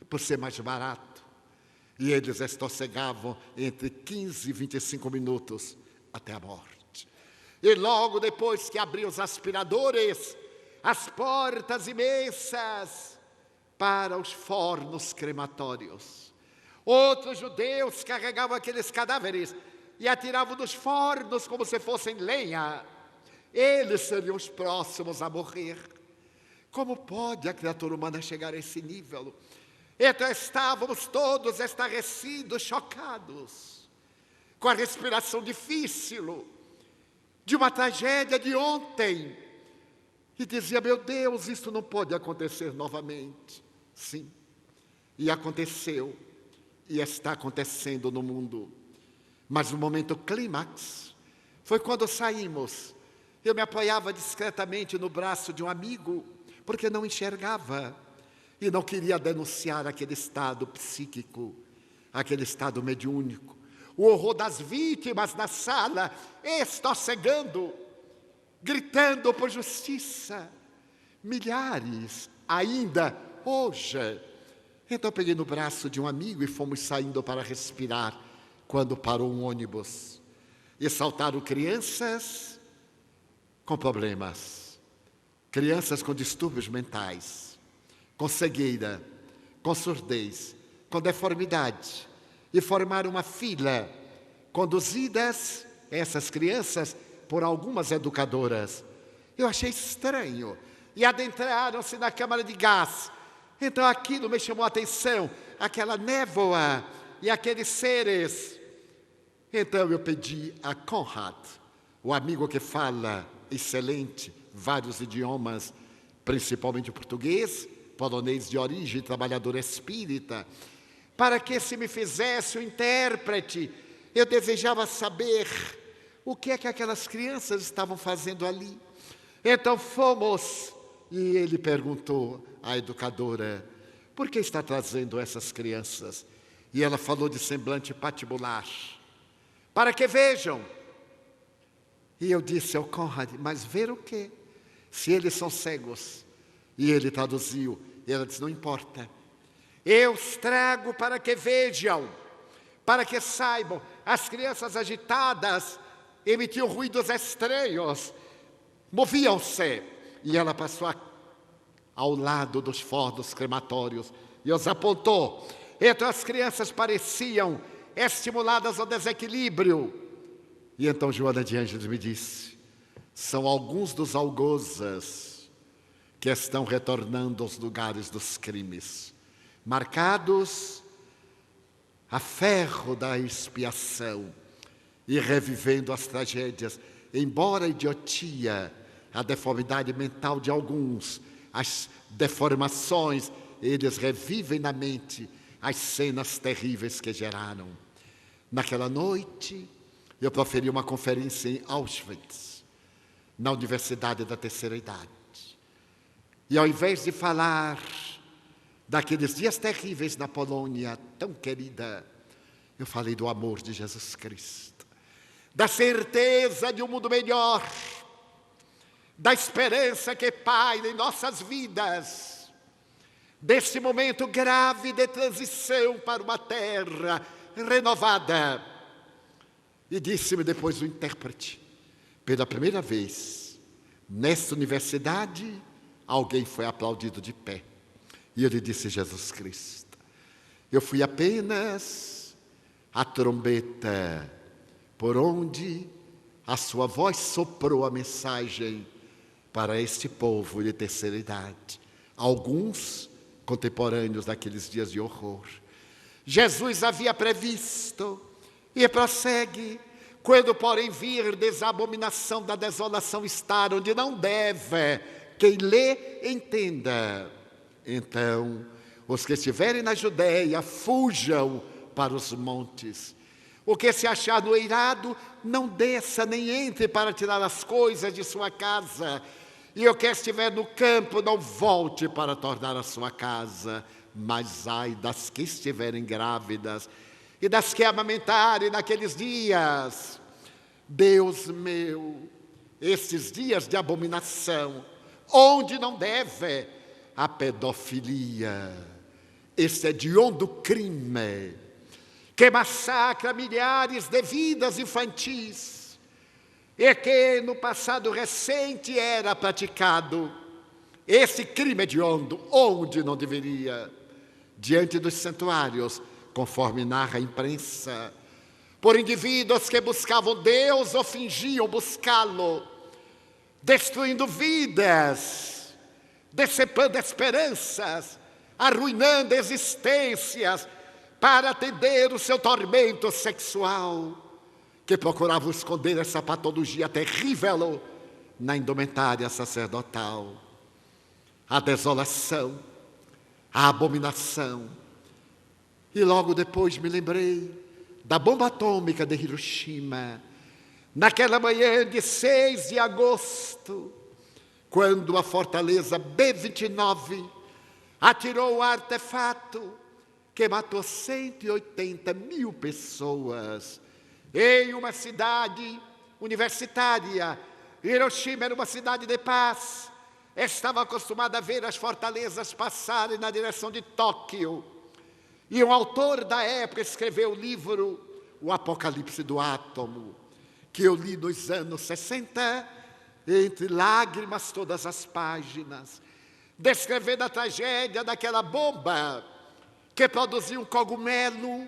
por ser mais barato. E eles estossegavam entre 15 e 25 minutos até a morte. E logo depois que abriam os aspiradores, as portas imensas para os fornos crematórios. Outros judeus carregavam aqueles cadáveres e atiravam dos fornos como se fossem lenha. Eles seriam os próximos a morrer. Como pode a criatura humana chegar a esse nível? Então estávamos todos estarrecidos, chocados, com a respiração difícil de uma tragédia de ontem. E dizia, meu Deus, isso não pode acontecer novamente. Sim, e aconteceu, e está acontecendo no mundo. Mas no momento clímax, foi quando saímos. Eu me apoiava discretamente no braço de um amigo, porque não enxergava. E não queria denunciar aquele estado psíquico, aquele estado mediúnico. O horror das vítimas na sala, estossegando, gritando por justiça. Milhares ainda hoje. Então peguei no braço de um amigo e fomos saindo para respirar, quando parou um ônibus. E saltaram crianças com problemas, crianças com distúrbios mentais, com cegueira, com surdez, com deformidade, e formaram uma fila, conduzidas, essas crianças, por algumas educadoras. Eu achei estranho, e adentraram-se na câmara de gás. Então aquilo me chamou a atenção, aquela névoa e aqueles seres. Então eu pedi a Conrad, o amigo que fala excelente vários idiomas, principalmente português, polonês de origem, trabalhador espírita, para que se me fizesse o intérprete. Eu desejava saber o que é que aquelas crianças estavam fazendo ali. Então fomos, e ele perguntou à educadora, por que está trazendo essas crianças? E ela falou de semblante patibular, para que vejam. E eu disse ao Conrad, mas ver o quê? Se eles são cegos. E ele traduziu, e ela disse, não importa. Eu os trago para que vejam, para que saibam. As crianças agitadas emitiam ruídos estranhos, moviam-se. E ela passou ao lado dos fornos crematórios e os apontou. Então as crianças pareciam estimuladas ao desequilíbrio. E então Joana de Ângeles me disse, são alguns dos algozes que estão retornando aos lugares dos crimes, marcados a ferro da expiação e revivendo as tragédias, embora a idiotia, a deformidade mental de alguns, as deformações, eles revivem na mente as cenas terríveis que geraram. Naquela noite, eu proferi uma conferência em Auschwitz, na Universidade da Terceira Idade. E ao invés de falar daqueles dias terríveis na Polônia, tão querida, eu falei do amor de Jesus Cristo, da certeza de um mundo melhor. da esperança que paira em nossas vidas, deste momento grave de transição para uma terra renovada. E disse-me depois o intérprete, pela primeira vez, nesta universidade, alguém foi aplaudido de pé. E ele disse: Jesus Cristo. Eu fui apenas a trombeta por onde a sua voz soprou a mensagem para este povo de terceira idade, alguns contemporâneos daqueles dias de horror. Jesus havia previsto, e prossegue: quando porém virdes a abominação da desolação estar onde não deve, quem lê entenda. Então, os que estiverem na Judéia, fujam para os montes. O que se achar no eirado, não desça nem entre para tirar as coisas de sua casa. E o que estiver no campo, não volte para tornar a sua casa. Mas ai das que estiverem grávidas e das que amamentarem naqueles dias. Deus meu, esses dias de abominação, onde não deve a pedofilia, esse hediondo crime, que massacra milhares de vidas infantis, e que no passado recente era praticado, esse crime hediondo, onde não deveria, diante dos santuários, conforme narra a imprensa, por indivíduos que buscavam Deus ou fingiam buscá-lo, destruindo vidas, decepando esperanças, arruinando existências para atender o seu tormento sexual, que procuravam esconder essa patologia terrível na indumentária sacerdotal. A desolação, a abominação. E logo depois me lembrei da bomba atômica de Hiroshima, naquela manhã de 6 de agosto, quando a fortaleza B-29 atirou o artefato que matou 180 mil pessoas em uma cidade universitária. Hiroshima era uma cidade de paz. Estava acostumada a ver as fortalezas passarem na direção de Tóquio. E um autor da época escreveu o livro O Apocalipse do Átomo, que eu li nos anos 60, entre lágrimas todas as páginas, descrevendo a tragédia daquela bomba que produziu um cogumelo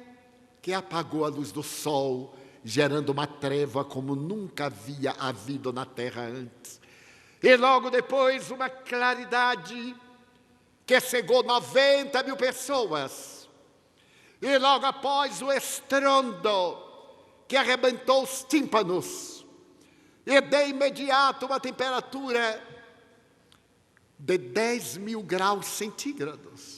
que apagou a luz do sol, gerando uma treva como nunca havia havido na terra antes. E logo depois uma claridade que cegou 90 mil pessoas. E logo após o estrondo que arrebentou os tímpanos. E de imediato uma temperatura de 10 mil graus centígrados.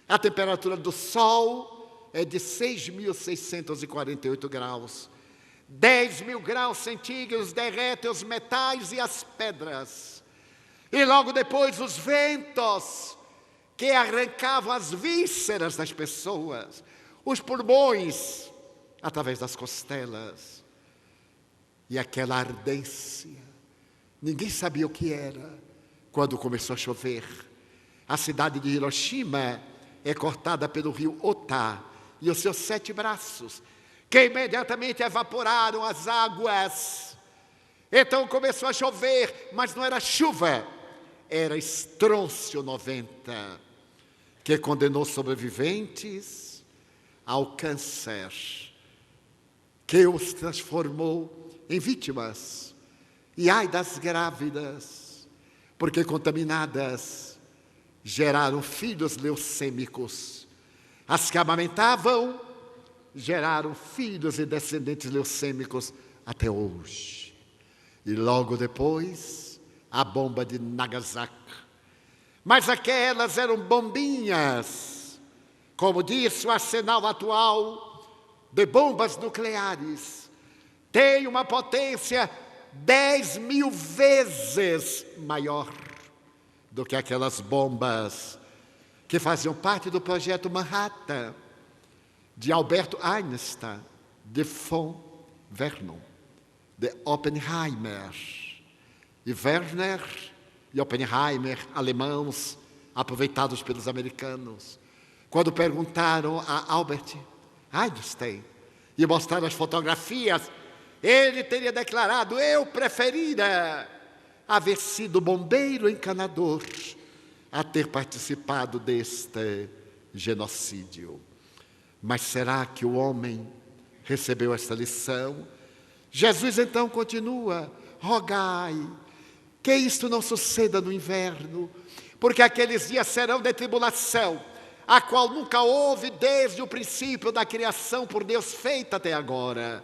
A temperatura do Sol é de 6.648 graus. 10 mil graus centígrados derretem os metais e as pedras. E logo depois os ventos que arrancavam as vísceras das pessoas, os pulmões, através das costelas. E aquela ardência, ninguém sabia o que era quando começou a chover. A cidade de Hiroshima é cortada pelo rio Ota e os seus 7 braços, que imediatamente evaporaram as águas. Então começou a chover, mas não era chuva, era estrôncio 90, que condenou sobreviventes ao câncer, que os transformou em vítimas. E ai das grávidas, porque contaminadas geraram filhos leucêmicos. As que amamentavam geraram filhos e descendentes leucêmicos até hoje. E logo depois, a bomba de Nagasaki. Mas aquelas eram bombinhas, como diz o arsenal atual de bombas nucleares. Tem uma potência 10 mil vezes maior do que aquelas bombas que faziam parte do projeto Manhattan, de Albert Einstein, de von Vernon, de Oppenheimer. E Werner e Oppenheimer, alemãos, aproveitados pelos americanos, quando perguntaram a Albert Einstein e mostraram as fotografias, ele teria declarado: eu preferira haver sido bombeiro encanador a ter participado deste genocídio. Mas será que o homem recebeu esta lição? Jesus então continua: rogai que isto não suceda no inverno, porque aqueles dias serão de tribulação, a qual nunca houve desde o princípio da criação por Deus feita até agora,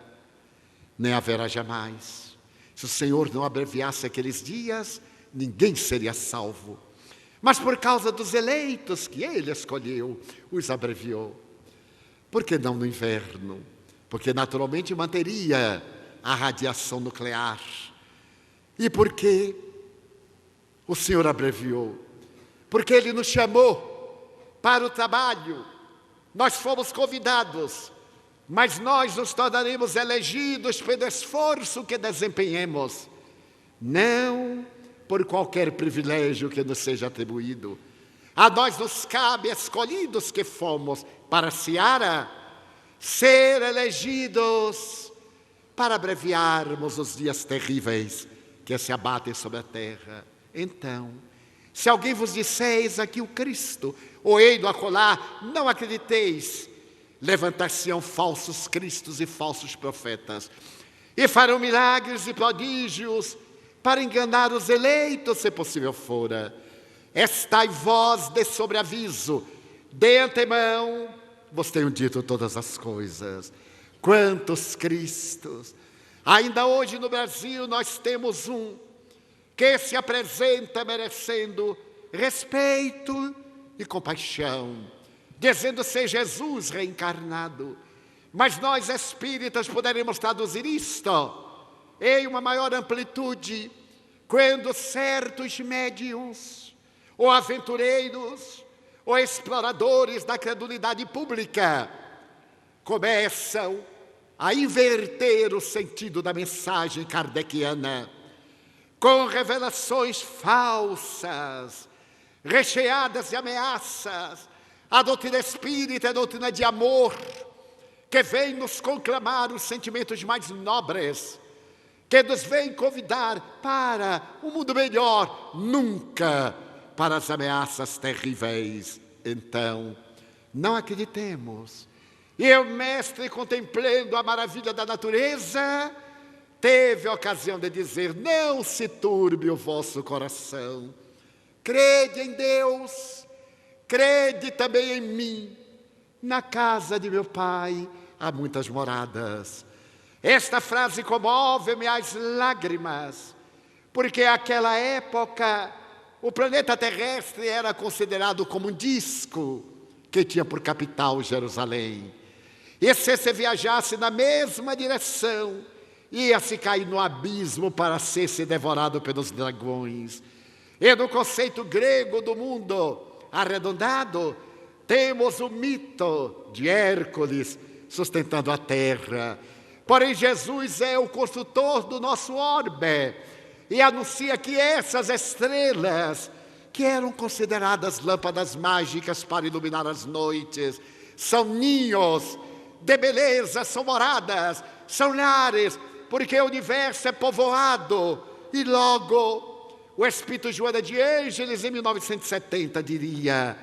nem haverá jamais. Se o Senhor não abreviasse aqueles dias, ninguém seria salvo. Mas por causa dos eleitos que Ele escolheu, os abreviou. Por que não no inverno? Porque naturalmente manteria a radiação nuclear. E por que o Senhor abreviou? Porque Ele nos chamou para o trabalho. Nós fomos convidados, mas nós nos tornaremos elegidos pelo esforço que desempenhemos, não por qualquer privilégio que nos seja atribuído. A nós nos cabe, escolhidos que fomos para a seara, ser elegidos para abreviarmos os dias terríveis que se abatem sobre a terra. Então, se alguém vos disser: eis aqui o Cristo, ou ei-lo acolá, não acrediteis. Levantar-se-ão falsos cristos e falsos profetas, e farão milagres e prodígios para enganar os eleitos, se possível fora. Estai vós de sobreaviso, de antemão vos tenho dito todas as coisas. Quantos cristos! Ainda hoje no Brasil nós temos um que se apresenta merecendo respeito e compaixão, dizendo ser Jesus reencarnado. Mas nós espíritas poderemos traduzir isto em uma maior amplitude, quando certos médiuns, ou aventureiros, ou exploradores da credulidade pública começam a inverter o sentido da mensagem kardeciana, com revelações falsas, recheadas de ameaças. A doutrina espírita é a doutrina de amor, que vem nos conclamar os sentimentos mais nobres, que nos vem convidar para um mundo melhor, nunca para as ameaças terríveis. Então, não acreditemos. E o mestre, contemplando a maravilha da natureza, teve a ocasião de dizer: não se turbe o vosso coração, crede em Deus, crede também em mim. Na casa de meu Pai há muitas moradas. Esta frase comove-me às lágrimas, porque naquela época o planeta terrestre era considerado como um disco que tinha por capital Jerusalém. E se viajasse na mesma direção, ia-se cair no abismo para ser-se devorado pelos dragões. E no conceito grego do mundo arredondado, temos o mito de Hércules sustentando a terra. Porém, Jesus é o construtor do nosso orbe e anuncia que essas estrelas, que eram consideradas lâmpadas mágicas para iluminar as noites, são ninhos de beleza, são moradas, são lares, porque o universo é povoado. E logo, o Espírito Joana de Ângeles, em 1970, diria,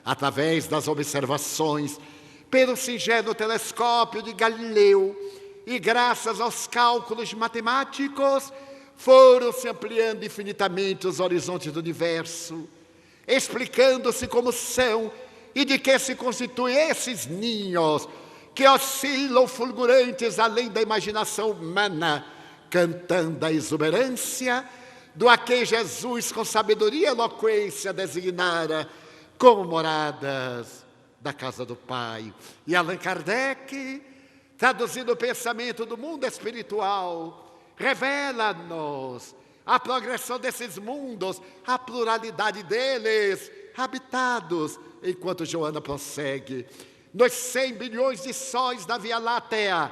através das observações pelo singelo telescópio de Galileu, e graças aos cálculos matemáticos, foram-se ampliando infinitamente os horizontes do universo, explicando-se como são e de que se constituem esses ninhos que oscilam fulgurantes além da imaginação humana, cantando a exuberância do a quem Jesus, com sabedoria e eloquência, designara como moradas da casa do Pai. E Allan Kardec, traduzindo o pensamento do mundo espiritual, revela-nos a progressão desses mundos, a pluralidade deles, habitados, enquanto Joana prossegue, nos 100 bilhões de sóis da Via Láctea,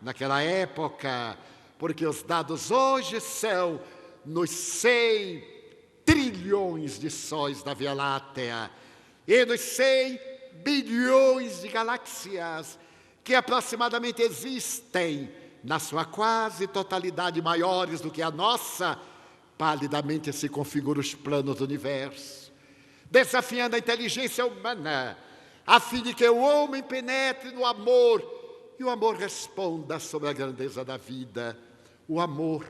naquela época, porque os dados hoje são nos 100 trilhões de sóis da Via Láctea e nos 100 bilhões de galáxias que aproximadamente existem, na sua quase totalidade maiores do que a nossa, palidamente se configuram os planos do universo, desafiando a inteligência humana, a fim de que o homem penetre no amor e o amor responda sobre a grandeza da vida. O amor,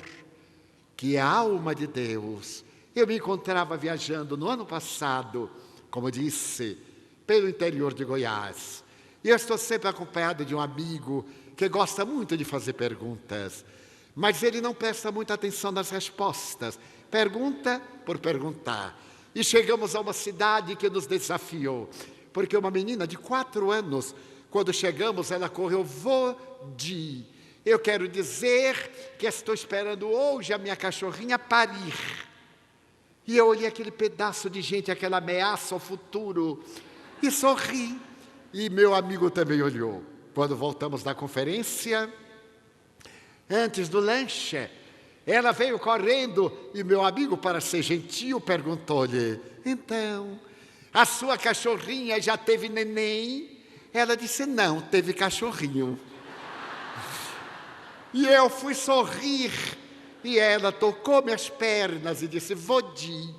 que é a alma de Deus. Eu me encontrava viajando no ano passado, como disse, pelo interior de Goiás. E eu estou sempre acompanhado de um amigo que gosta muito de fazer perguntas, mas ele não presta muita atenção nas respostas. Pergunta por perguntar. E chegamos a uma cidade que nos desafiou, porque uma menina de 4 anos, quando chegamos, ela correu Vodi. Eu quero dizer que estou esperando hoje a minha cachorrinha parir. E eu olhei aquele pedaço de gente, aquela ameaça ao futuro, e sorri. E meu amigo também olhou. Quando voltamos da conferência, antes do lanche, ela veio correndo e meu amigo, para ser gentil, perguntou-lhe: então, a sua cachorrinha já teve neném? Ela disse: não, teve cachorrinho. E eu fui sorrir, e ela tocou minhas pernas e disse: Vodi,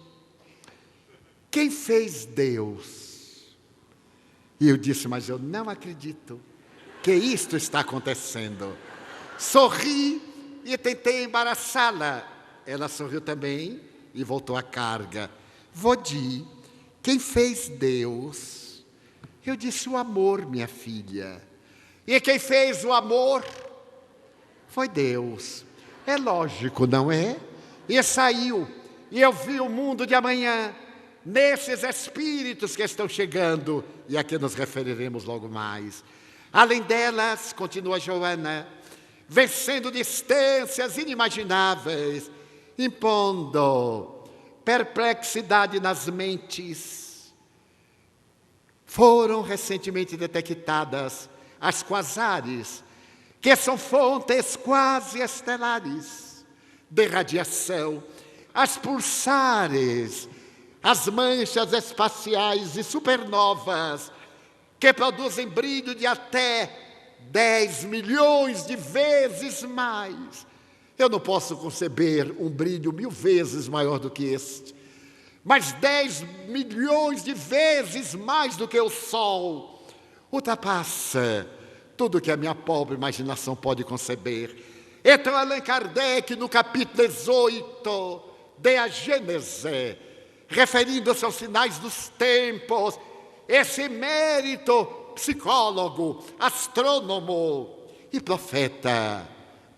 quem fez Deus? E eu disse: mas eu não acredito que isto está acontecendo. Sorri e tentei embaraçá-la. Ela sorriu também e voltou à carga. Vodi, quem fez Deus? Eu disse: o amor, minha filha. E quem fez o amor foi Deus. É lógico, não é? E saiu. E eu vi o mundo de amanhã nesses espíritos que estão chegando, e a que nos referiremos logo mais. Além delas, continua Joana, vencendo distâncias inimagináveis, impondo perplexidade nas mentes. Foram recentemente detectadas as quasares, que são fontes quase estelares de radiação, as pulsares, as manchas espaciais e supernovas, que produzem brilho de até 10 milhões de vezes mais. Eu não posso conceber um brilho 1000 vezes maior do que este, mas 10 milhões de vezes mais do que o Sol. Ultrapassa tudo que a minha pobre imaginação pode conceber. Então, Allan Kardec, no capítulo 18 de A Gênese, referindo-se aos sinais dos tempos, esse emérito psicólogo, astrônomo e profeta,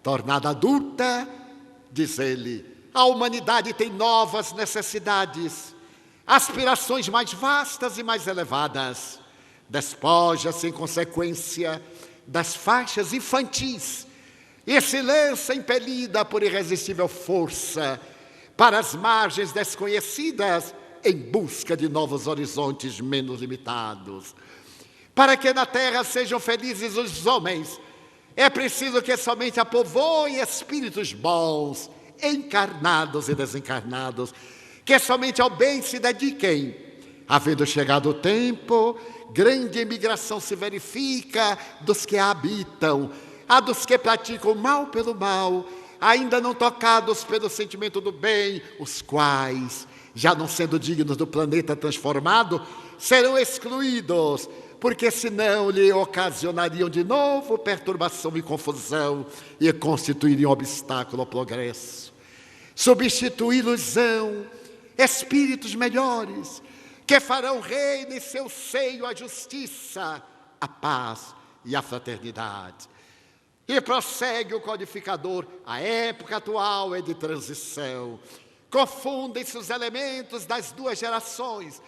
tornado adulta, diz ele, a humanidade tem novas necessidades, aspirações mais vastas e mais elevadas, despoja-se em consequência das faixas infantis e se lança impelida por irresistível força para as margens desconhecidas em busca de novos horizontes menos limitados. Para que na terra sejam felizes os homens, é preciso que somente a povoem espíritos bons, encarnados e desencarnados, que somente ao bem se dediquem. Havendo chegado o tempo, grande imigração se verifica dos que a habitam, a dos que praticam o mal pelo mal, ainda não tocados pelo sentimento do bem, os quais, já não sendo dignos do planeta transformado, serão excluídos, porque senão lhe ocasionariam de novo perturbação e confusão e constituiriam obstáculo ao progresso. Substituí-los-ão espíritos melhores, que farão reino em seu seio a justiça, a paz e a fraternidade. E prossegue o codificador, a época atual é de transição. Confundem-se os elementos das duas gerações,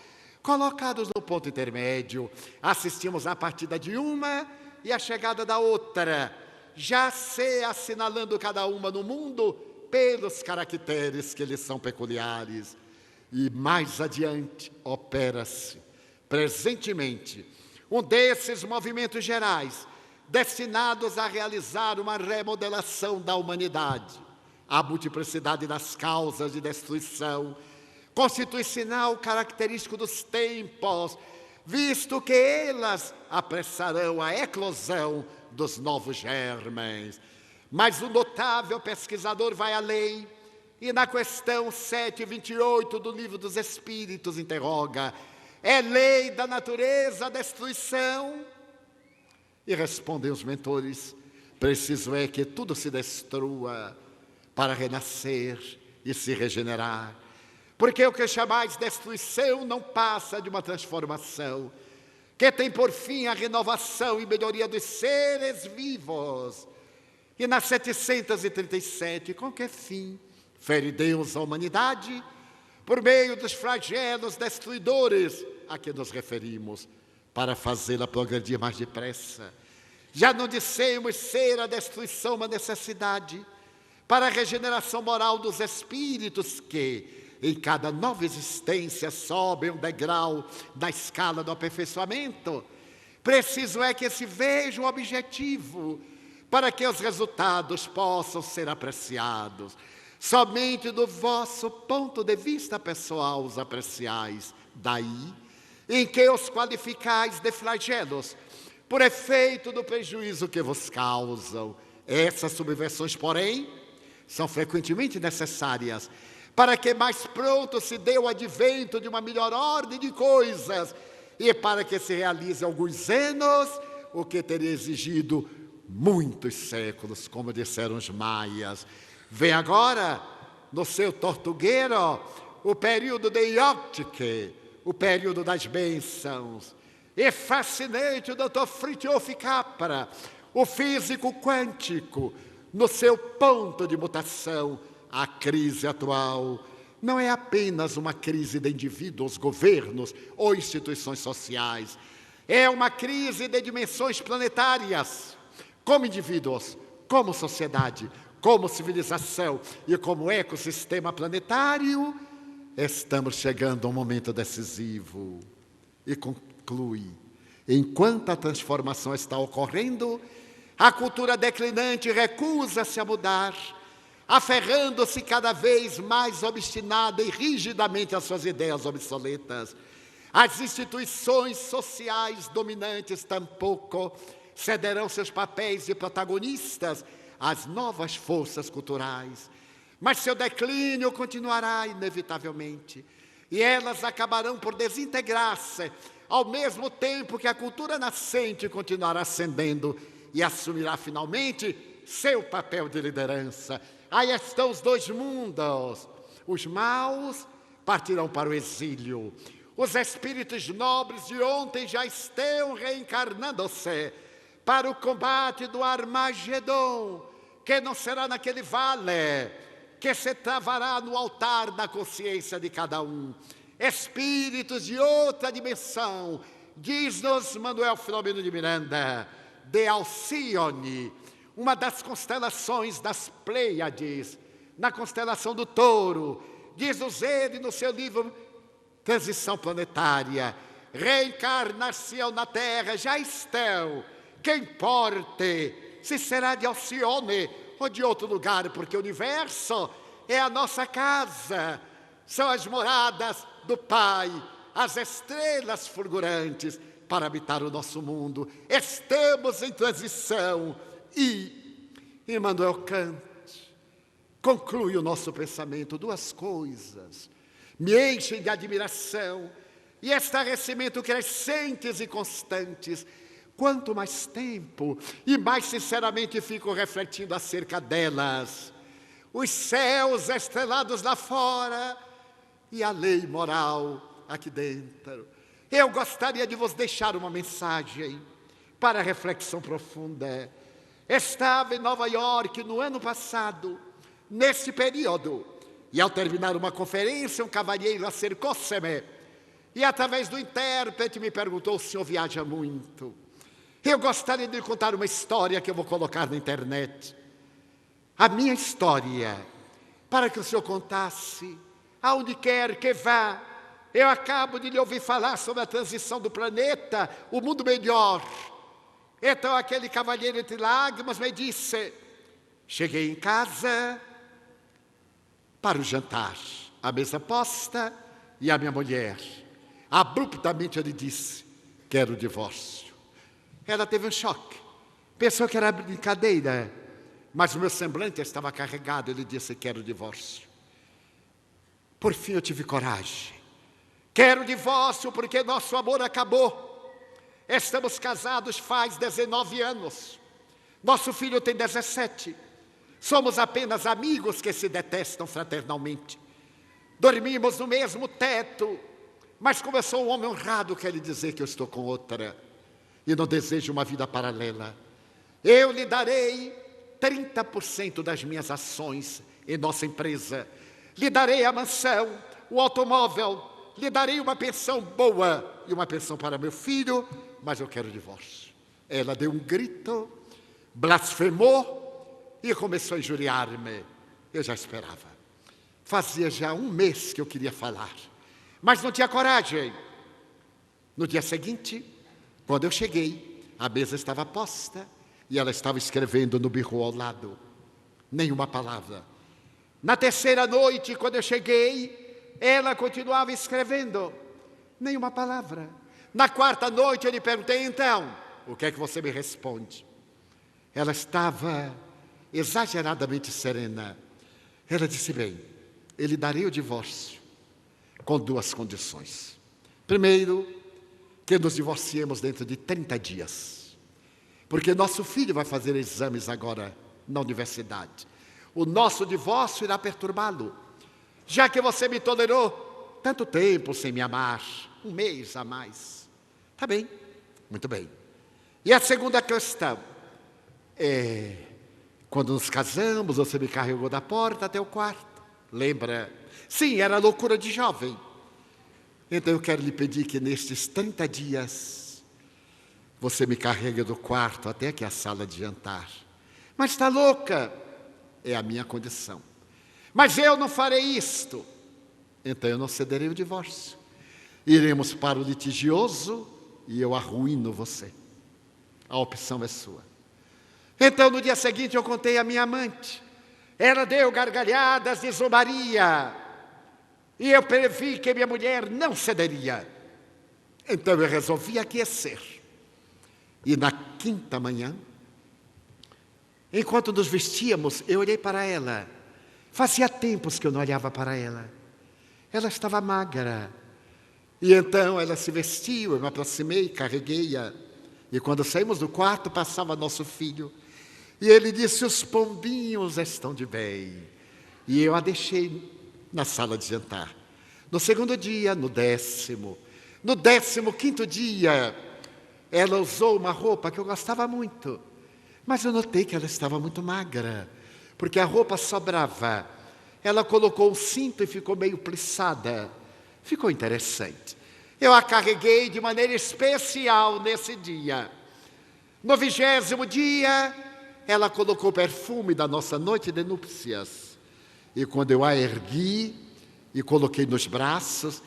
colocados no ponto intermédio. Assistimos à partida de uma e à chegada da outra, já se assinalando cada uma no mundo pelos caracteres que lhes são peculiares. E mais adiante opera-se, presentemente, um desses movimentos gerais, destinados a realizar uma remodelação da humanidade. a multiplicidade das causas de destruição, constitui sinal característico dos tempos, visto que elas apressarão a eclosão dos novos germens. Mas o notável pesquisador vai além e na questão 728 do Livro dos Espíritos interroga: é lei da natureza a destruição? E respondem os mentores: preciso é que tudo se destrua para renascer e se regenerar. Porque o que chamais destruição não passa de uma transformação, que tem por fim a renovação e melhoria dos seres vivos. E na 737, com que fim fere Deus a humanidade? Por meio dos flagelos destruidores a que nos referimos, para fazê-la progredir mais depressa. Já não dissemos ser a destruição uma necessidade para a regeneração moral dos espíritos que, em cada nova existência, sobem um degrau na escala do aperfeiçoamento? Preciso é que se veja o objetivo para que os resultados possam ser apreciados. Somente do vosso ponto de vista pessoal os apreciais. Daí em que os qualificais de flagelos, por efeito do prejuízo que vos causam. Essas subversões, porém, são frequentemente necessárias para que mais pronto se dê o advento de uma melhor ordem de coisas e para que se realize alguns anos, o que teria exigido muitos séculos, como disseram os maias. Vem agora, no seu tortugueiro, o período de Ioptique, o período das bênçãos. E fascinante o Dr. Fritjof Capra, o físico quântico, no seu ponto de mutação. A crise atual não é apenas uma crise de indivíduos, governos ou instituições sociais. É uma crise de dimensões planetárias. Como indivíduos, como sociedade, como civilização e como ecossistema planetário, estamos chegando a um momento decisivo. E conclui: enquanto a transformação está ocorrendo, a cultura declinante recusa-se a mudar, aferrando-se cada vez mais obstinada e rigidamente às suas ideias obsoletas. As instituições sociais dominantes tampouco cederão seus papéis de protagonistas às novas forças culturais. Mas seu declínio continuará inevitavelmente, e elas acabarão por desintegrar-se, ao mesmo tempo que a cultura nascente continuará ascendendo e assumirá finalmente seu papel de liderança. Aí estão os dois mundos. Os maus partirão para o exílio. Os espíritos nobres de ontem já estão reencarnando-se para o combate do Armagedon, que não será naquele vale, que se travará no altar da consciência de cada um. Espíritos de outra dimensão, diz-nos Manuel Filomeno de Miranda, de Alcione, uma das constelações das Pleiades, na constelação do Touro. Diz-nos ele no seu livro Transição Planetária: reencarnar-se-ão na Terra, já estão. Que importe se será de Alcione ou de outro lugar, porque o universo é a nossa casa, são as moradas do Pai, as estrelas fulgurantes para habitar o nosso mundo. Estamos em transição. E Immanuel Kant conclui o nosso pensamento: duas coisas me enchem de admiração e estarrecimento crescentes e constantes. Quanto mais tempo e mais sinceramente fico refletindo acerca delas: os céus estrelados lá fora e a lei moral aqui dentro. Eu gostaria de vos deixar uma mensagem para reflexão profunda. Estava em Nova York no ano passado, nesse período, e ao terminar uma conferência, um cavalheiro acercou-se-me e, através do intérprete, me perguntou: o senhor viaja muito? Eu gostaria de lhe contar uma história que eu vou colocar na internet. A minha história, para que o senhor contasse aonde quer que vá. Eu acabo de lhe ouvir falar sobre a transição do planeta, o mundo melhor. Então aquele cavalheiro entre lágrimas me disse: cheguei em casa para o jantar. A mesa posta e a minha mulher. Abruptamente ele disse: quero o divórcio. Ela teve um choque. Pensou que era brincadeira, mas o meu semblante estava carregado. Ele disse: quero o divórcio. Por fim eu tive coragem. Quero o divórcio porque nosso amor acabou. Estamos casados faz 19 anos. Nosso filho tem 17. Somos apenas amigos que se detestam fraternalmente. Dormimos no mesmo teto. Mas como eu sou um homem honrado, quero lhe dizer que eu estou com outra. E não desejo uma vida paralela. Eu lhe darei 30% das minhas ações em nossa empresa. Lhe darei a mansão, o automóvel. Lhe darei uma pensão boa e uma pensão para meu filho, mas eu quero o divórcio. Ela deu um grito, blasfemou e começou a injuriar-me. Eu já esperava. Fazia já um mês que eu queria falar, mas não tinha coragem. No dia seguinte, quando eu cheguei, a mesa estava posta e ela estava escrevendo no birro ao lado. Nenhuma palavra. Na terceira noite, quando eu cheguei, ela continuava escrevendo. Nenhuma palavra. Na quarta noite eu lhe perguntei: então, o que é que você me responde? Ela estava exageradamente serena. Ela disse: bem, eu lhe darei o divórcio com 2 condições. Primeiro, que nos divorciemos dentro de 30 dias. Porque nosso filho vai fazer exames agora na universidade. O nosso divórcio irá perturbá-lo. Já que você me tolerou tanto tempo sem me amar, 1 mês a mais. Tá bem, muito bem. E a segunda questão é: quando nos casamos, você me carregou da porta até o quarto. Lembra? Sim, era loucura de jovem. Então eu quero lhe pedir que nestes 30 dias você me carregue do quarto até aqui a sala de jantar. Mas está louca? É a minha condição. Mas eu não farei isto. Então eu não cederei o divórcio. Iremos para o litigioso e eu arruíno você. A opção é sua. Então no dia seguinte eu contei à minha amante. Ela deu gargalhadas de zombaria. E eu previ que minha mulher não cederia. Então eu resolvi aquecer. E na quinta manhã, enquanto nos vestíamos, eu olhei para ela. Fazia tempos que eu não olhava para ela. Ela estava magra. E então ela se vestiu, eu me aproximei, carreguei-a. E quando saímos do quarto, passava nosso filho. E ele disse: os pombinhos estão de bem. E eu a deixei na sala de jantar. No segundo dia, no 15º dia, ela usou uma roupa que eu gostava muito. Mas eu notei que ela estava muito magra, porque a roupa sobrava. Ela colocou um cinto e ficou meio plissada. Ficou interessante. Eu a carreguei de maneira especial nesse dia. No 20º dia, ela colocou o perfume da nossa noite de núpcias. E quando eu a ergui e coloquei nos braços,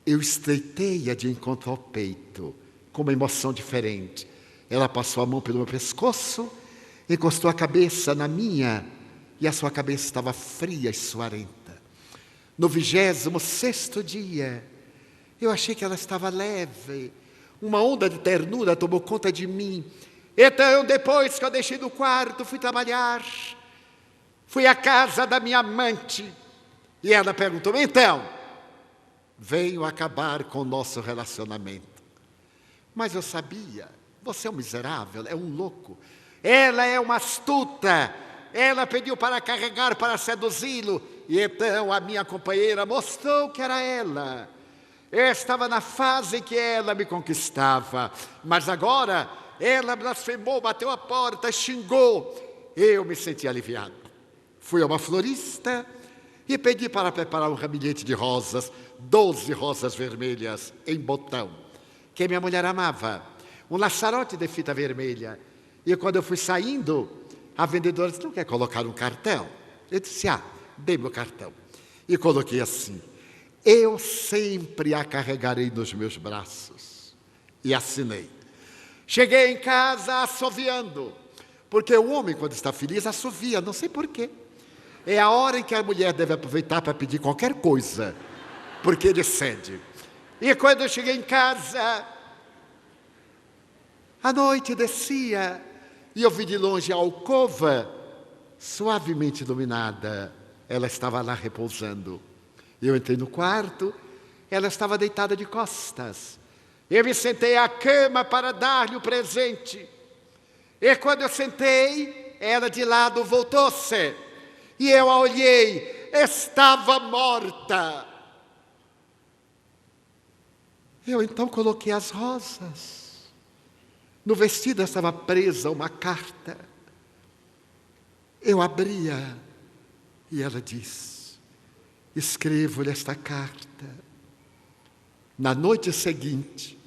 eu estreitei-a de encontro ao peito, com uma emoção diferente. Ela passou a mão pelo meu pescoço, encostou a cabeça na minha, e a sua cabeça estava fria e suarenta. No 26º dia, eu achei que ela estava leve. Uma onda de ternura tomou conta de mim. Então, depois que eu deixei do quarto, fui trabalhar. Fui à casa da minha amante. E ela perguntou: então, venho acabar com o nosso relacionamento. Mas eu sabia, você é um miserável, é um louco. Ela é uma astuta. Ela pediu para carregar, para seduzi-lo. E então a minha companheira mostrou que era ela. Eu estava na fase que ela me conquistava. Mas agora ela blasfemou, bateu a porta, xingou. Eu me senti aliviado. Fui a uma florista e pedi para preparar um ramilhete de rosas, 12 rosas vermelhas em botão, que minha mulher amava. Um laçarote de fita vermelha. E quando eu fui saindo, a vendedora disse: não quer colocar um cartão? Eu disse: dei meu cartão. E coloquei assim: eu sempre a carregarei nos meus braços. E assinei. Cheguei em casa assoviando, porque o homem, quando está feliz, assovia, não sei porquê. é a hora em que a mulher deve aproveitar para pedir qualquer coisa, porque ele cede. E quando eu cheguei em casa, a noite descia e eu vi de longe a alcova suavemente iluminada. Ela estava lá repousando. Eu entrei no quarto, ela estava deitada de costas. Eu me sentei à cama para dar-lhe o presente. E quando eu sentei, ela de lado voltou-se. E eu a olhei, estava morta. Eu então coloquei as rosas. No vestido estava presa uma carta. Eu abria e ela disse: escrevo-lhe esta carta na noite seguinte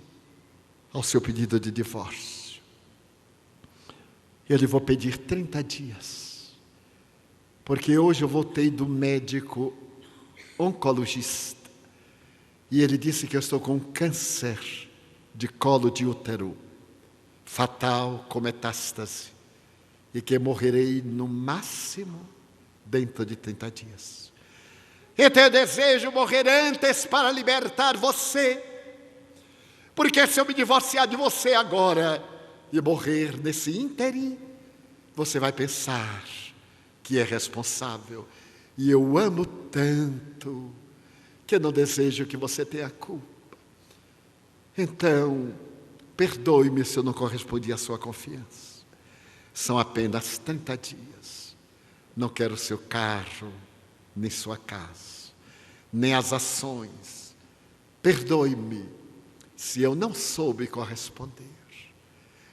ao seu pedido de divórcio. Eu lhe vou pedir 30 dias, porque hoje eu voltei do médico oncologista e ele disse que eu estou com câncer de colo de útero, fatal com metástase, e que morrerei no máximo dentro de 30 dias. Então eu desejo morrer antes para libertar você, porque se eu me divorciar de você agora e morrer nesse ínterim, você vai pensar que é responsável. E eu amo tanto que eu não desejo que você tenha culpa. Então, perdoe-me se eu não correspondi à sua confiança. São apenas 30 dias. Não quero seu carro, nem sua casa, nem as ações. Perdoe-me se eu não soube corresponder.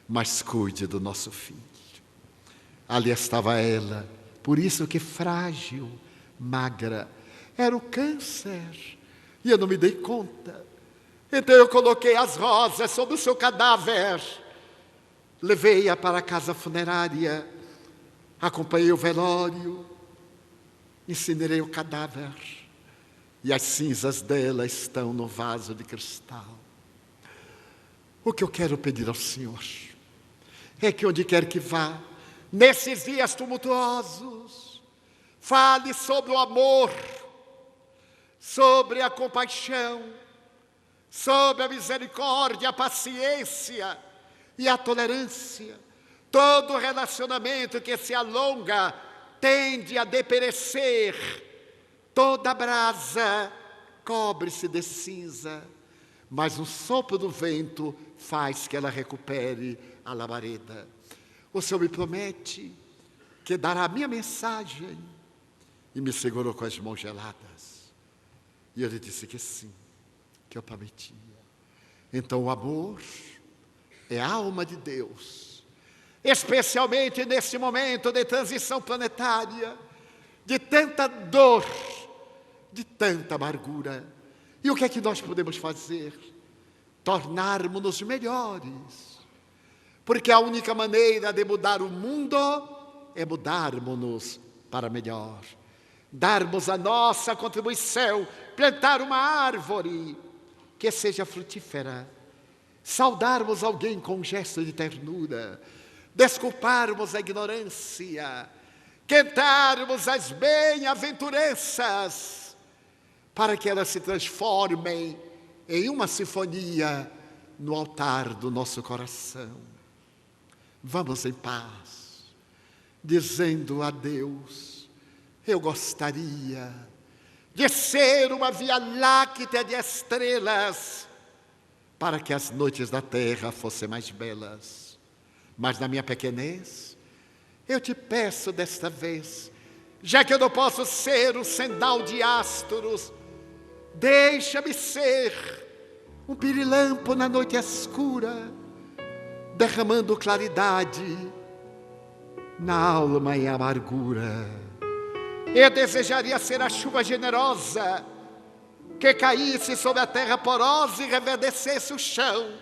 Mas cuide do nosso filho. Ali estava ela, por isso que frágil, magra. Era o câncer. E eu não me dei conta. Então eu coloquei as rosas sobre o seu cadáver. Levei-a para a casa funerária. Acompanhei o velório. Incinerei o cadáver. E as cinzas dela estão no vaso de cristal. O que eu quero pedir ao Senhor é que onde quer que vá, nesses dias tumultuosos, fale sobre o amor, sobre a compaixão, sobre a misericórdia, a paciência e a tolerância. Todo relacionamento que se alonga tende a deperecer. Toda brasa cobre-se de cinza, mas um sopro do vento faz que ela recupere a labareda. O Senhor me promete que dará a minha mensagem. E me segurou com as mãos geladas. E eu lhe disse que sim, que eu prometia. Então o amor é a alma de Deus, especialmente nesse momento de transição planetária, de tanta dor, de tanta amargura. E o que é que nós podemos fazer? Tornarmos-nos melhores. Porque a única maneira de mudar o mundo é mudarmos-nos para melhor. Darmos a nossa contribuição, plantar uma árvore que seja frutífera, saudarmos alguém com um gesto de ternura, desculparmos a ignorância, cantarmos as bem-aventuranças, para que elas se transformem em uma sinfonia no altar do nosso coração. Vamos em paz, dizendo a Deus: eu gostaria de ser uma via láctea de estrelas, para que as noites da terra fossem mais belas. Mas na minha pequenez, eu te peço desta vez, já que eu não posso ser um sendal de astros, deixa-me ser um pirilampo na noite escura, derramando claridade na alma e amargura. Eu desejaria ser a chuva generosa que caísse sobre a terra porosa e reverdecesse o chão.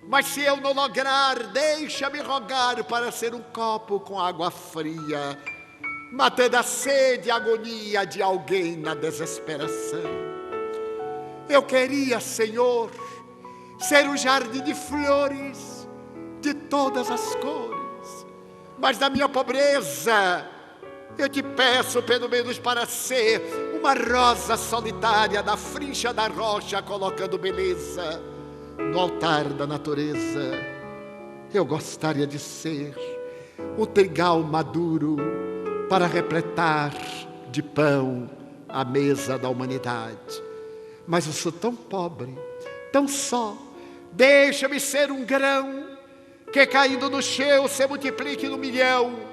Mas se eu não lograr, deixa-me rogar para ser um copo com água fria, matando a sede e a agonia de alguém na desesperação. Eu queria, Senhor, ser um jardim de flores de todas as cores, mas na minha pobreza Eu te peço, pelo menos, para ser uma rosa solitária na frincha da rocha, colocando beleza no altar da natureza. Eu gostaria de ser um trigal maduro para repletar de pão a mesa da humanidade. Mas eu sou tão pobre, tão só. Deixa-me ser um grão que, caindo no chão, se multiplique no milhão,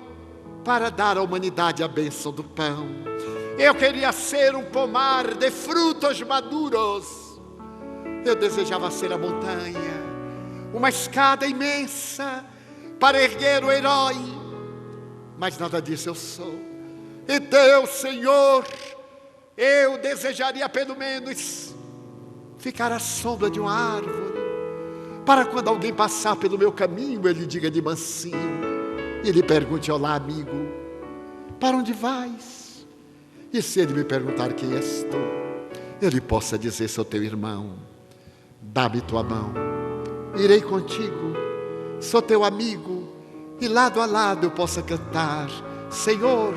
para dar à humanidade a bênção do pão. Eu queria ser um pomar de frutos maduros. Eu desejava ser a montanha, uma escada imensa para erguer o herói. Mas nada disso eu sou. Então, Senhor, eu desejaria pelo menos ficar à sombra de uma árvore, para quando alguém passar pelo meu caminho, ele diga de mansinho, e ele pergunte: olá, amigo, para onde vais? E se ele me perguntar quem és tu, eu lhe possa dizer: sou teu irmão, dá-me tua mão, irei contigo, sou teu amigo, e lado a lado eu possa cantar: Senhor,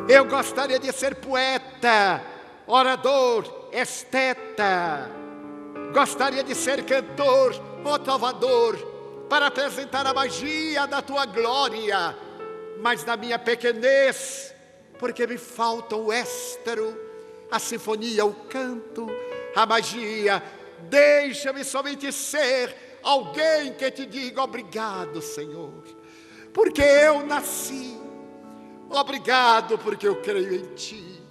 eu gostaria de ser poeta, orador, esteta. Gostaria de ser cantor ou trovador, para apresentar a magia da tua glória. Mas na minha pequenez, porque me falta o éstero, a sinfonia, o canto, a magia, deixa-me somente ser alguém que te diga: obrigado, Senhor, porque eu nasci. Obrigado porque eu creio em ti,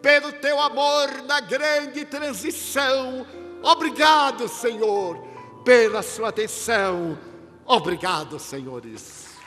pelo teu amor na grande transição. Obrigado, Senhor, pela sua atenção. Obrigado, senhores.